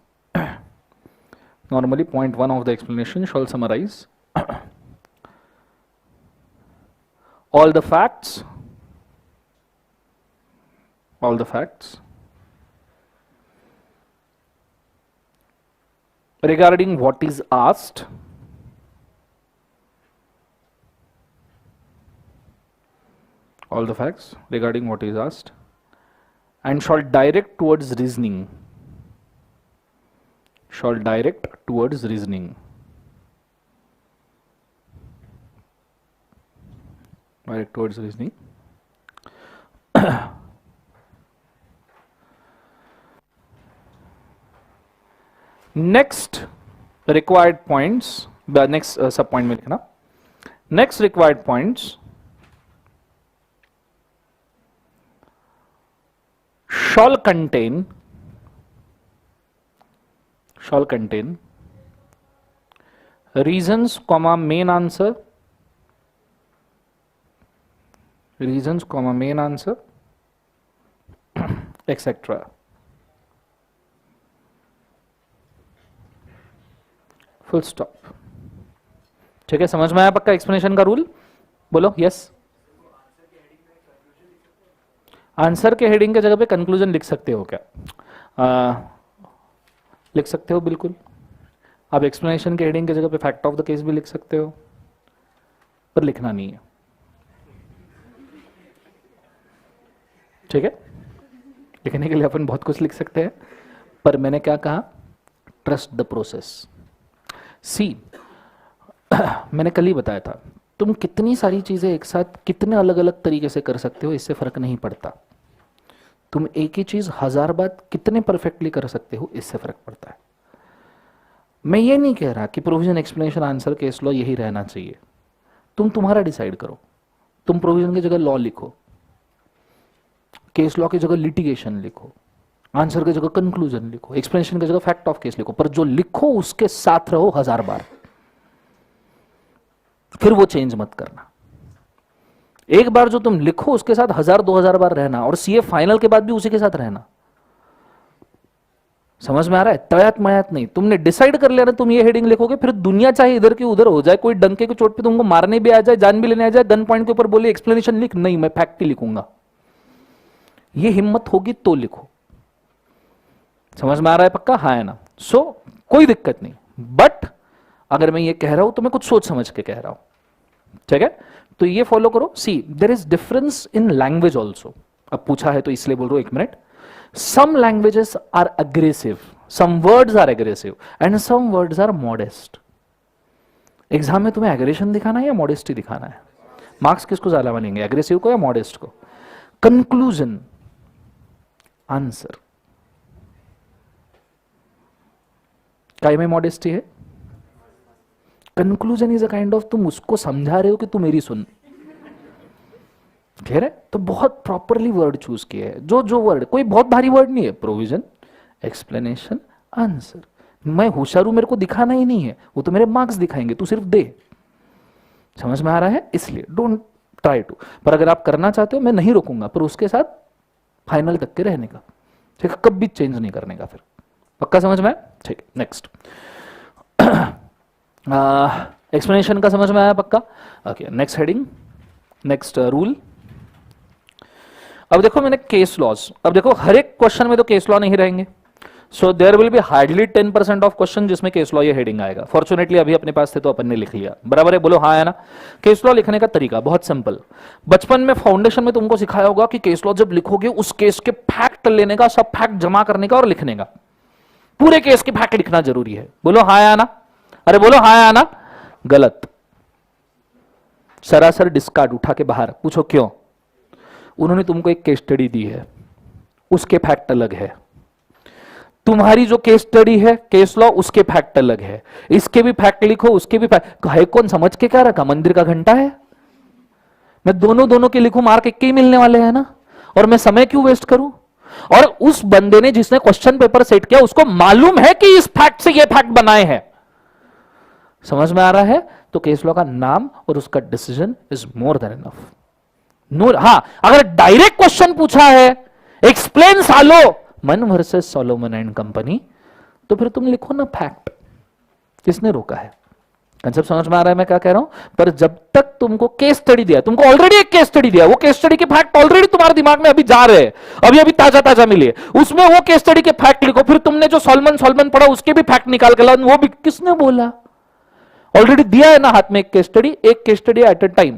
normally point 1 of the explanation shall summarize all the facts all the facts regarding what is asked all the facts regarding what is asked and shall direct towards reasoning next required points the next sub point में लिखना next required points shall contain reasons comma main answer etc. Full stop. ठीक है, समझ में आया पक्का explanation का rule? बोलो यस। आंसर के हेडिंग के जगह पे कंक्लूजन लिख सकते हो क्या? लिख सकते हो बिल्कुल। आप एक्सप्लेनेशन के हेडिंग के जगह पे फैक्ट ऑफ द केस भी लिख सकते हो, पर लिखना नहीं है। ठीक है, लिखने के लिए अपन बहुत कुछ लिख सकते हैं, पर मैंने क्या कहा? Trust the process. सी मैंने कल ही बताया था, तुम कितनी सारी चीजें एक साथ कितने अलग अलग तरीके से कर सकते हो, इससे फर्क नहीं पड़ता। तुम एक ही चीज 1000 बार कितने परफेक्टली कर सकते हो, इससे फर्क पड़ता है। मैं ये नहीं कह रहा कि provision, explanation, answer, case law यही रहना चाहिए। तुम तुम्हारा डिसाइड करो। तुम प्रोविजन की जगह लॉ लिखो, केस लॉ की जगह लिटिगेशन लिखो, आंसर की जगह कंक्लूजन लिखो, एक्सप्लेनेशन की जगह फैक्ट ऑफ केस लिखो, पर जो लिखो उसके साथ रहो 1000 बार, फिर वो चेंज मत करना। एक बार जो तुम लिखो उसके साथ 1000-2000 बार रहना, और सीए फाइनल के बाद भी उसी के साथ रहना। समझ में आ रहा है? तयात मयात नहीं। तुमने डिसाइड कर लिया ना तुम ये हेडिंग लिखोगे, फिर दुनिया चाहे इधर की उधर हो जाए, कोई डंके की चोट पे तुमको मारने भी आ जाए, जान भी लेने आ जाए, गन पॉइंट के ऊपर बोले एक्सप्लेनेशन लिख, नहीं मैं फैक्ट ही लिखूंगा, ये हिम्मत होगी तो लिखो। समझ में आ रहा है पक्का? हाँ है ना? सो कोई दिक्कत नहीं, बट अगर मैं ये कह रहा हूं तो मैं कुछ सोच समझ के कह रहा हूं। ठीक है, तो ये फॉलो करो। See there is difference in language also. अब पूछा है तो इसलिए बोल रहा हूं, एक minute. Some languages are aggressive, some words are aggressive and some words are modest. Exam में तुम्हें एग्रेशन दिखाना है या मॉडेस्टी दिखाना है? मार्क्स किसको ज्यादा बनेंगे, एग्रेसिव को या मॉडेस्ट को? कंक्लूजन, आंसर, काय में मॉडेस्टी है? Conclusion is a kind of, तुम उसको समझा रहे हो कि तू मेरी सुन, कह रहे? तो बहुत प्रॉपरली वर्ड चूज किए हैं। जो वर्ड, कोई बहुत भारी वर्ड नहीं है। Provision, explanation, answer. मैं होशियार हूं, मेरे को दिखाना ही नहीं है, वो तो मेरे मार्क्स दिखाएंगे, तू सिर्फ दे। समझ में आ रहा है? इसलिए डोंट ट्राई टू। पर अगर आप करना चाहते हो, मैं नहीं रोकूंगा, पर उसके साथ फाइनल तक के रहने का, ठीक है? कभी चेंज नहीं करने का। फिर पक्का समझ में? ठीक है, नेक्स्ट। एक्सप्लेनेशन का समझ में आया पक्का? Okay, next heading, next rule. अब देखो मैंने केस लॉज, अब देखो हर एक क्वेश्चन में तो केस लॉ नहीं रहेंगे। So there will be hardly 10% of question जिसमें केस लॉ ये हेडिंग आएगा। फॉर्चुनेटली अभी अपने पास थे तो अपन ने लिख लिया, बराबर है? बोलो हाँ है ना? केस लॉ लिखने का तरीका बहुत सिंपल। बचपन में फाउंडेशन में तुमको सिखाया होगा कि केस लॉ जब लिखोगे उस केस के फैक्ट लेने का, सब फैक्ट जमा करने का और लिखने का, पूरे केस के फैक्ट लिखना जरूरी है। बोलो हाँ या ना? अरे बोलो हाँ या ना? गलत, सरासर डिस्कार्ड, उठा के बाहर। पूछो क्यों? उन्होंने तुमको एक केस स्टडी दी है, उसके फैक्ट अलग है। तुम्हारी जो केस स्टडी है, केस लॉ, उसके फैक्ट अलग है। इसके भी फैक्ट लिखो, उसके भी फैक्ट। है कौन समझ के क्या रखा? मंदिर का घंटा है? मैं दोनों के लिखूं, मार्क एक ही मिलने वाले हैं ना, और मैं समय क्यों वेस्ट करूं? और उस बंदे ने जिसने क्वेश्चन पेपर सेट किया उसको मालूम है कि इस फैक्ट से ये फैक्ट बनाए हैं। समझ में आ रहा है? तो केस लॉ का नाम और उसका decision is more than enough. No, हाँ, अगर डायरेक्ट क्वेश्चन पूछा है, explain Salomon versus Salomon and company, तो फिर तुम लिखो ना फैक्ट। किसने रोका है? कंसेप्ट समझ में आ रहा है मैं क्या कह रहा हूं? पर जब तक तुमको केस स्टडी दिया, तुमको ऑलरेडी एक केस स्टडी दिया, वो केस स्टडी के फैक्ट ऑलरेडी तुम्हारे दिमाग में अभी जा रहे हैं, अभी अभी ताजा ताजा मिले, उसमें वो केस स्टडी के फैक्ट लिखो, फिर तुमने जो सॉल्मन सॉल्मन पढ़ा उसके भी फैक्ट निकाल के लाओ, वो भी किसने बोला? ऑलरेडी दिया है ना हाथ में एक case study at a time.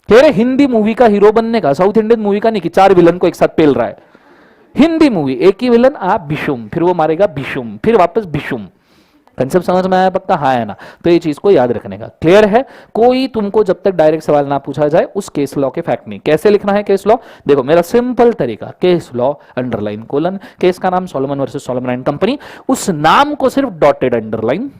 तेरे हिंदी मूवी का हीरो बनने का, साउथ इंडियन मूवी का नहीं कि 4 विलन को एक साथ पेल रहा है। हिंदी मूवी एक ही विलन, आप बिशुम, फिर वो मारेगा बिशुम, फिर वापस बिशुम। कंसेप्ट समझ में आया पक्का? हाँ है ना? तो ये चीज को याद रखने का। क्लियर है? कोई तुमको जब तक डायरेक्ट सवाल ना पूछा जाए उस केस लॉ के फैक्ट नहीं। कैसे लिखना है केस लॉ? देखो मेरा सिंपल तरीका, case law underline colon, case का नाम Salomon versus Salomon and company, उस नाम को सिर्फ डॉटेड अंडरलाइन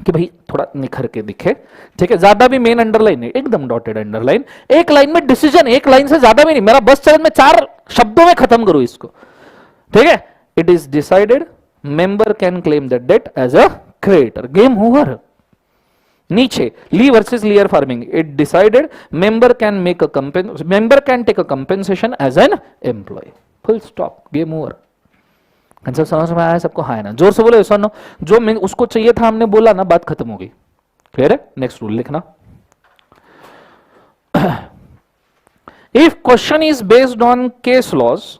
कि भाई थोड़ा निखर के दिखे, ठीक है? ज्यादा भी मेन अंडरलाइन नहीं, एकदम डॉटेड अंडरलाइन। एक लाइन में डिसीजन, एक लाइन से ज्यादा भी नहीं, मेरा बस चरण में 4 शब्दों में खत्म करो इसको, ठीक है? It is decided member can claim the debt as a creditor. Game over. नीचे Lee versus Lee Air farming, it decided member can take a compensation as an employee. Full stop, game over. Concept समझ में आया सबको? हाँ है ना? जोर से बोलो यस और नो। जो उसको चाहिए था हमने बोला ना, बात खत्म हो गई। क्लियर है? नेक्स्ट रूल लिखना। If question is based on case laws,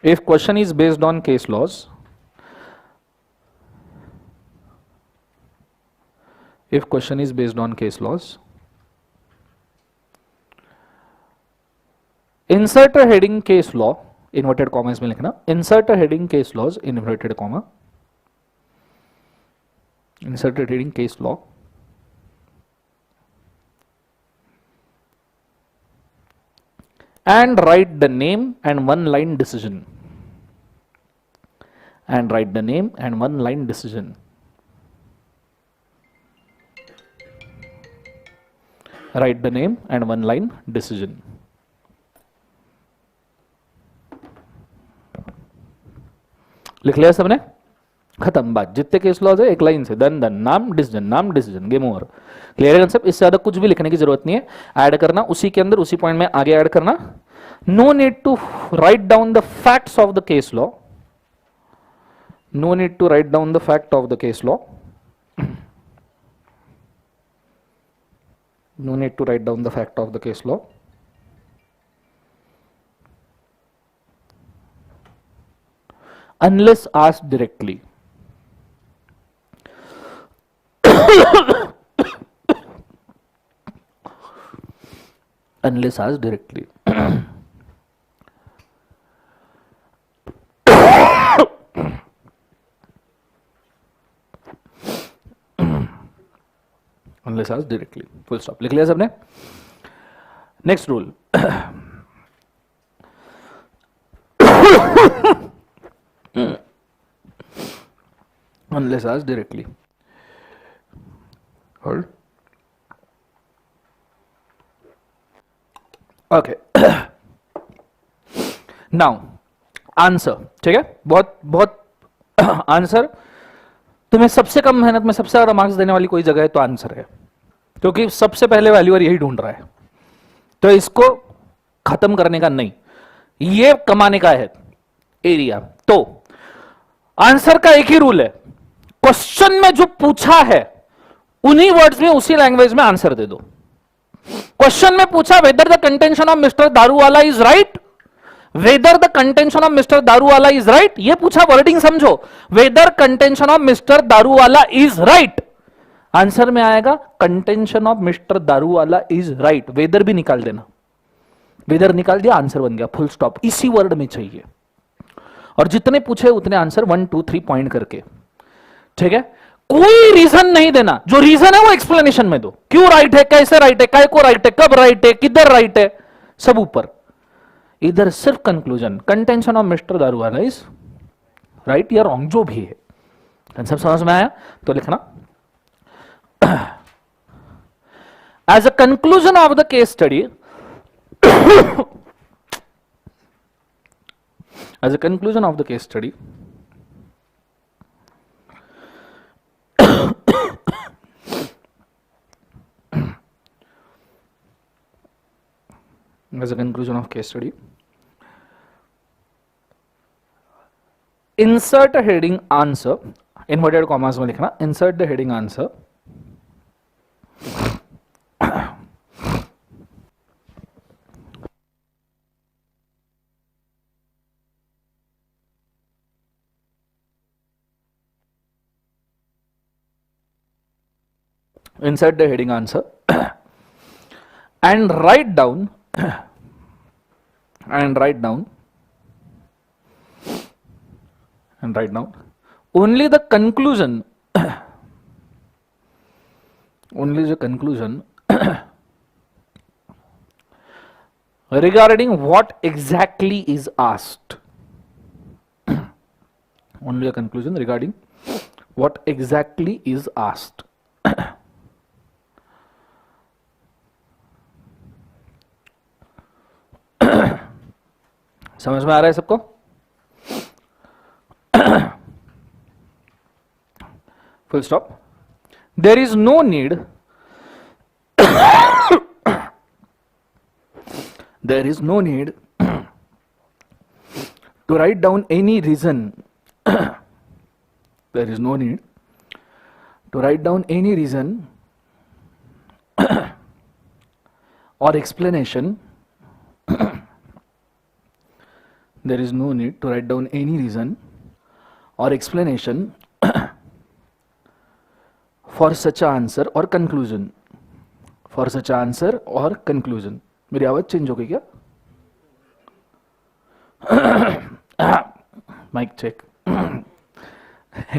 if question is based on case laws, if question is based on case laws, insert a heading case law, inverted commas में लिखना, insert a heading case laws in inverted comma, insert a heading case law, and write the name and one line decision, and write the name and one line decision, write the name and one line decision। लिख लिया सबने? खत्म बात। जितने case laws है एक line से, दन दन, नाम डिसीजन, गेम ओवर। क्लियर है कंसेप्ट? इससे ज्यादा कुछ भी लिखने की जरूरत नहीं है। ऐड करना उसी के अंदर, उसी पॉइंट में आगे ऐड करना। No need to write down the facts of the case law, no need to write down the fact of the case law, no need to write down the fact of the case law, unless asked directly। unless asked directly। unless asked directly, full stop। लिख लिया सबने? Next rule, unless asked directly, hold, okay। Now answer, ठीक है? बहुत बहुत answer तुम्हें सबसे कम मेहनत में सबसे ज्यादा मार्क्स देने वाली कोई जगह है तो आंसर है, क्योंकि सबसे पहले वैल्यूअर यही ढूंढ रहा है। तो इसको खत्म करने का नहीं, ये कमाने का है एरिया। तो आंसर का एक ही रूल है, क्वेश्चन में जो पूछा है उन्हीं वर्ड्स में, उसी लैंग्वेज में आंसर दे दो। क्वेश्चन में पूछा whether the contention of mister Daruwala is right, whether the contention of mister Daruwala is right, ये पूछा, वर्डिंग समझो, whether contention of mister Daruwala is right, answer में आएगा contention of mister Daruwala is right. Whether भी निकाल देना, वेदर निकाल दिया, आंसर बन गया, फुल स्टॉप। इसी वर्ड में चाहिए, और जितने पूछे उतने आंसर 1 2 3 पॉइंट करके, ठीक है? कोई रीजन नहीं देना, जो रीजन है वो एक्सप्लेनेशन में दो, क्यों राइट है, कैसे राइट है, काय को राइट है, कब राइट है, किधर राइट है, सब ऊपर। इधर सिर्फ conclusion, contention of mister Daruwala is right या रॉन्ग, जो भी है। कंसेप्ट समझ में आया? तो लिखना, as a conclusion of the case study, as a conclusion of the case study, as a conclusion of case study, insert a heading answer, inverted commas में लिखना, insert the heading answer, insert the heading answer and write down only the conclusion regarding what exactly is asked. Only a conclusion regarding what exactly is asked. समझ में आ रहा है सबको? Full stop. There is no need to write down any reason. There is no need to write down any reason or explanation. There is no need to write down any reason or explanation for such an answer or conclusion. For such an answer or conclusion. मेरी आवाज change हो गई क्या? Mic check.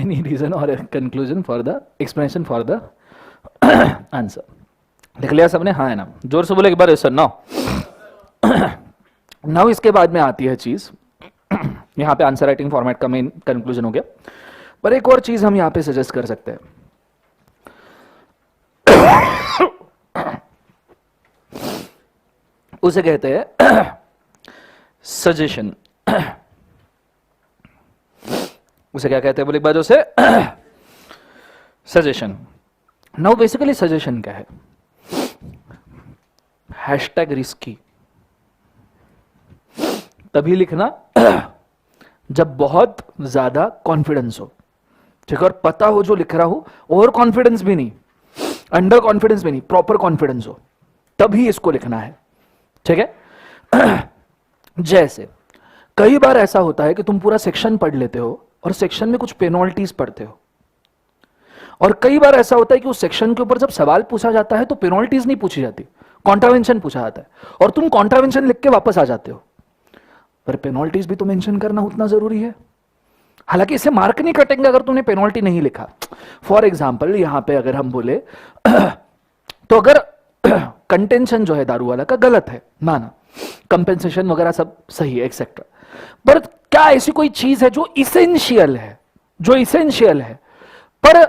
Any reason or a conclusion for the explanation for the answer. लिख लिया सबने? हाँ है ना? जोर से बोले एक बार यस नो. नाउ इसके बाद में आती है चीज, यहां पे आंसर राइटिंग फॉर्मेट का मेन कंक्लूजन हो गया, पर एक और चीज हम यहां पे सजेस्ट कर सकते हैं. उसे कहते हैं सजेशन. उसे क्या कहते हैं बोले एक बाजू से? सजेशन. नाउ बेसिकली सजेशन क्या है? हैशटैग रिस्की तभी लिखना जब बहुत ज्यादा कॉन्फिडेंस हो, ठीक है, और पता हो जो लिख रहा हो, ओवर कॉन्फिडेंस भी नहीं, अंडर कॉन्फिडेंस भी नहीं, प्रॉपर कॉन्फिडेंस हो, तभी इसको लिखना है, ठीक है. जैसे कई बार ऐसा होता है कि तुम पूरा सेक्शन पढ़ लेते हो और सेक्शन में कुछ पेनल्टीज पढ़ते हो, और कई बार ऐसा होता है कि उस सेक्शन के ऊपर जब सवाल पूछा जाता है तो पेनल्टीज नहीं पूछी जाती, कॉन्ट्रावेंशन पूछा जाता है, और तुम कॉन्ट्रावेंशन लिख के वापस आ जाते हो. पर पेनल्टीज भी तो मेंशन करना उतना जरूरी है. हालांकि इससे मार्क नहीं कटेंगे अगर तुमने पेनल्टी नहीं लिखा. फॉर एग्जाम्पल यहां पे अगर हम बोले तो अगर कंटेंशन जो है दारू वाला का गलत है, माना कंपेंसेशन वगैरह सब सही है एक्सेट्रा, पर क्या ऐसी कोई चीज है जो इसेंशियल है, पर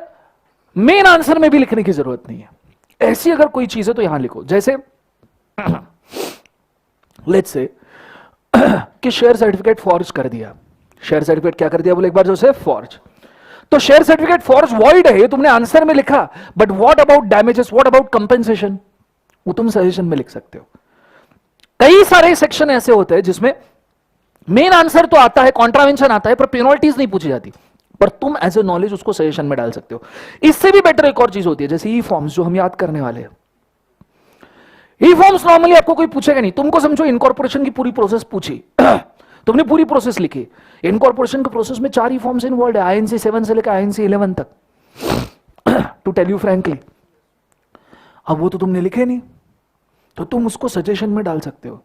मेन आंसर में भी लिखने की जरूरत नहीं है? ऐसी अगर कोई चीज है तो यहां लिखो. जैसे लेट्स से कि शेयर सर्टिफिकेट फॉर्ज कर दिया. शेयर सर्टिफिकेट क्या कर दिया बोले एक बार जो से? फॉर्ज. तो शेयर सर्टिफिकेट फॉर्ज वॉइड है, ये तुमने आंसर में लिखा, but what about damages, what about compensation, वो तुम सजेशन में लिख सकते हो. कई सारे सेक्शन ऐसे होते हैं जिसमें मेन आंसर तो आता है, कॉन्ट्रावेंशन आता है, पर पेनल्टीज नहीं पूछी जाती, पर तुम एज ए नॉलेज उसको सजेशन में डाल सकते हो. इससे भी बेटर एक और चीज होती है, जैसे ई फॉर्म्स जो हम याद करने वाले हैं. ई फॉर्म्स नॉर्मली आपको कोई पूछेगा नहीं. तुमको समझो इनकॉर्पोरेशन की पूरी प्रोसेस पूछी, तुमने पूरी प्रोसेस लिखी. इनकॉर्पोरेशन के प्रोसेस में 4 ई फॉर्म्स इन्वॉल्व है, INC 7 से लेकर INC 11 तक, टू टेल यू फ्रैंकली. अब वो तो तुमने लिखे नहीं, तो तुम उसको सजेशन में डाल सकते हो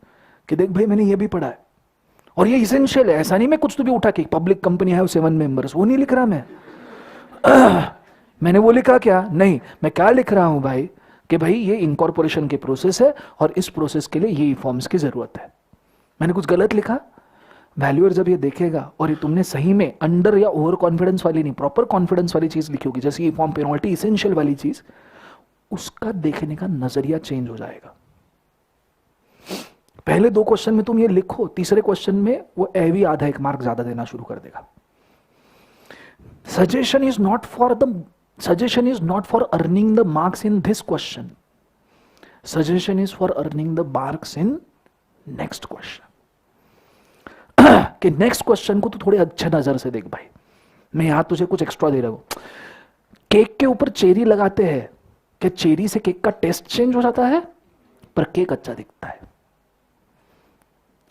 कि देख भाई मैंने ये भी पढ़ा है और ये इसेंशियल है. ऐसा नहीं मैं कुछ तो भी उठा के पब्लिक कंपनी है 7 मेंबर्स, वो नहीं लिख रहा मैं. मैंने वो लिखा क्या? नहीं, मैं क्या लिख रहा हूं भाई कि भाई ये इनकॉर्पोरेशन की प्रोसेस है और इस प्रोसेस के लिए ये फॉर्म्स की जरूरत है. मैंने कुछ गलत लिखा, वैल्यूअर जब ये देखेगा और ये तुमने सही में अंडर या ओवर कॉन्फिडेंस वाली नहीं, प्रॉपर कॉन्फिडेंस वाली चीज लिखी होगी, जैसे ये फॉर्म पेनल्टी इसेंशियल वाली चीज, उसका देखने का नजरिया चेंज हो जाएगा. पहले 2 क्वेश्चन में तुम ये लिखो, तीसरे क्वेश्चन में वो एवी आधा 1 मार्क ज्यादा देना शुरू कर देगा. Suggestion is not for earning the marks in this question. Suggestion is for earning the marks in next question. कि नेक्स्ट क्वेश्चन को तो थोड़े अच्छे नजर से देख भाई, मैं यहां तुझे कुछ एक्स्ट्रा दे रहा हूं। केक के ऊपर चेरी लगाते हैं, क्या चेरी से केक का टेस्ट चेंज हो जाता है? पर केक अच्छा दिखता है,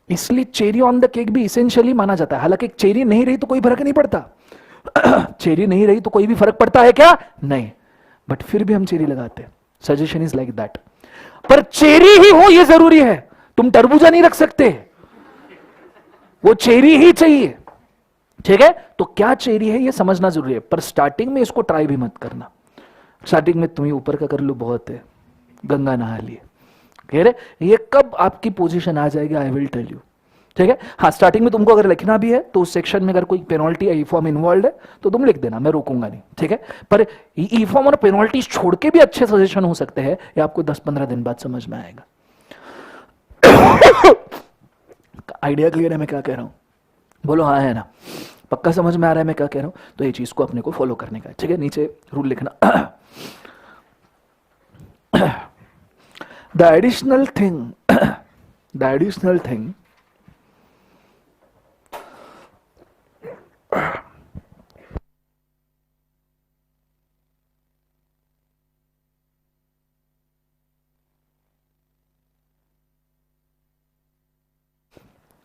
इसलिए चेरी ऑन द केक भी इसेंशियली माना जाता है। हालांकि चेरी नहीं रही तो कोई फर्क नहीं पड़ता चेरी नहीं रही तो कोई भी फर्क पड़ता है क्या? नहीं, बट फिर भी हम चेरी लगाते हैं। Suggestion is like that. पर चेरी ही हो यह जरूरी है, तुम तरबूजा नहीं रख सकते, वो चेरी ही चाहिए। ठीक है, तो क्या चेरी है यह समझना जरूरी है, पर स्टार्टिंग में इसको ट्राई भी मत करना। स्टार्टिंग में तुम्हें ऊपर का कर लो, बहुत है, गंगा नहा लिए, कह रहे ये कब आपकी पोजीशन आ जाएगी, आई विल टेल यू। ठीक है, हाँ, स्टार्टिंग में तुमको अगर लिखना भी है तो उस सेक्शन में अगर कोई पेनल्टी या ई फॉर्म इन्वॉल्व है तो तुम लिख देना, मैं रोकूंगा नहीं। ठीक है, पर ई फॉर्म और पेनल्टी छोड़ के भी अच्छे सजेशन हो सकते हैं, ये आपको 10-15 दिन बाद समझ में आएगा। आइडिया क्लियर है मैं क्या कह रहा हूं? बोलो हाँ है ना, पक्का समझ में आ रहा है मैं क्या कह रहा हूं? तो ये चीज को अपने को फॉलो करने का। ठीक है, नीचे रूल लिखना। The additional thing, the additional thing,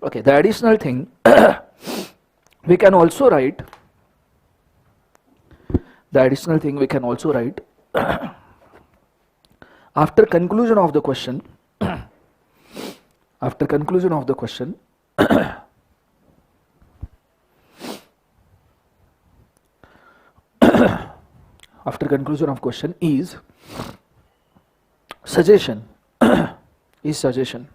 okay, the additional thing we can also write, the additional thing we can also write after conclusion of the question, after conclusion of the question, after conclusion of question is suggestion, is suggestion.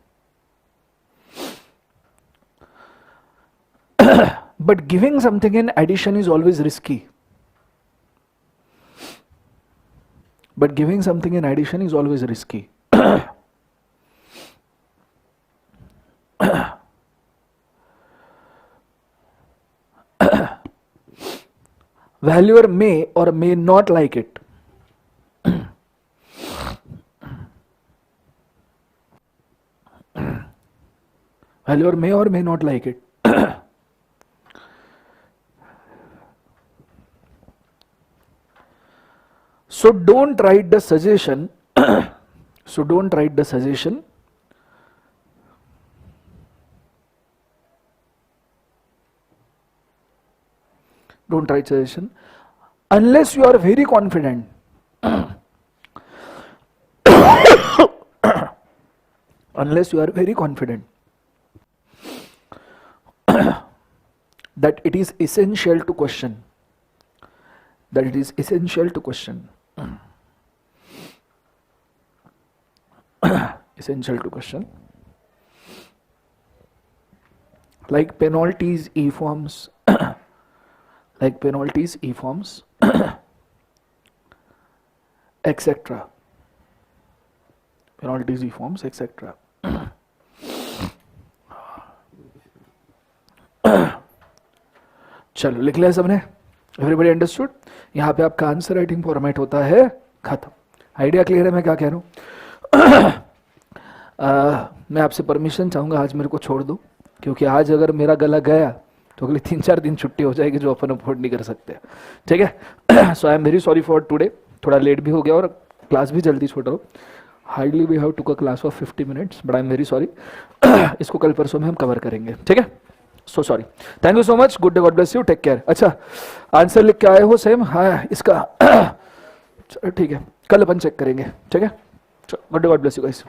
But giving something in addition is always risky. But giving something in addition is always risky. Valuer may or may not like it. Valuer may or may not like it. So don't write the suggestion. So don't write the suggestion. Don't write suggestion unless you are very confident. Unless you are very confident that it is essential to question. That it is essential to question. Essential to question. Like penalties, E forms. Like penalties, E forms, etc. Penalties, E forms, etc. चलो लिख लिया सबने? Everybody understood? यहाँ पे आपका answer writing format होता है खत्म। आइडिया क्लियर है मैं क्या कह रहा हूँ? मैं आपसे परमिशन चाहूँगा, आज मेरे को छोड़ दो, क्योंकि आज अगर मेरा गला गया तो अगले 3-4 दिन छुट्टी हो जाएगी, जो अपन अफोर्ड नहीं कर सकते। ठीक है, so I am very sorry for today. थोड़ा लेट भी हो गया और क्लास भी जल्दी छोड़ रहा हूँ। Hardly we have to a class of 50 minutes, but I am very sorry. इसको कल परसों में हम कवर करेंगे। ठीक है, so sorry, thank you so much, good day, God bless you, take care. अच्छा, आंसर लिख के आए हो सेम? हाँ, इसका ठीक है, कल अपन चेक करेंगे। ठीक है, good day, God bless you guys.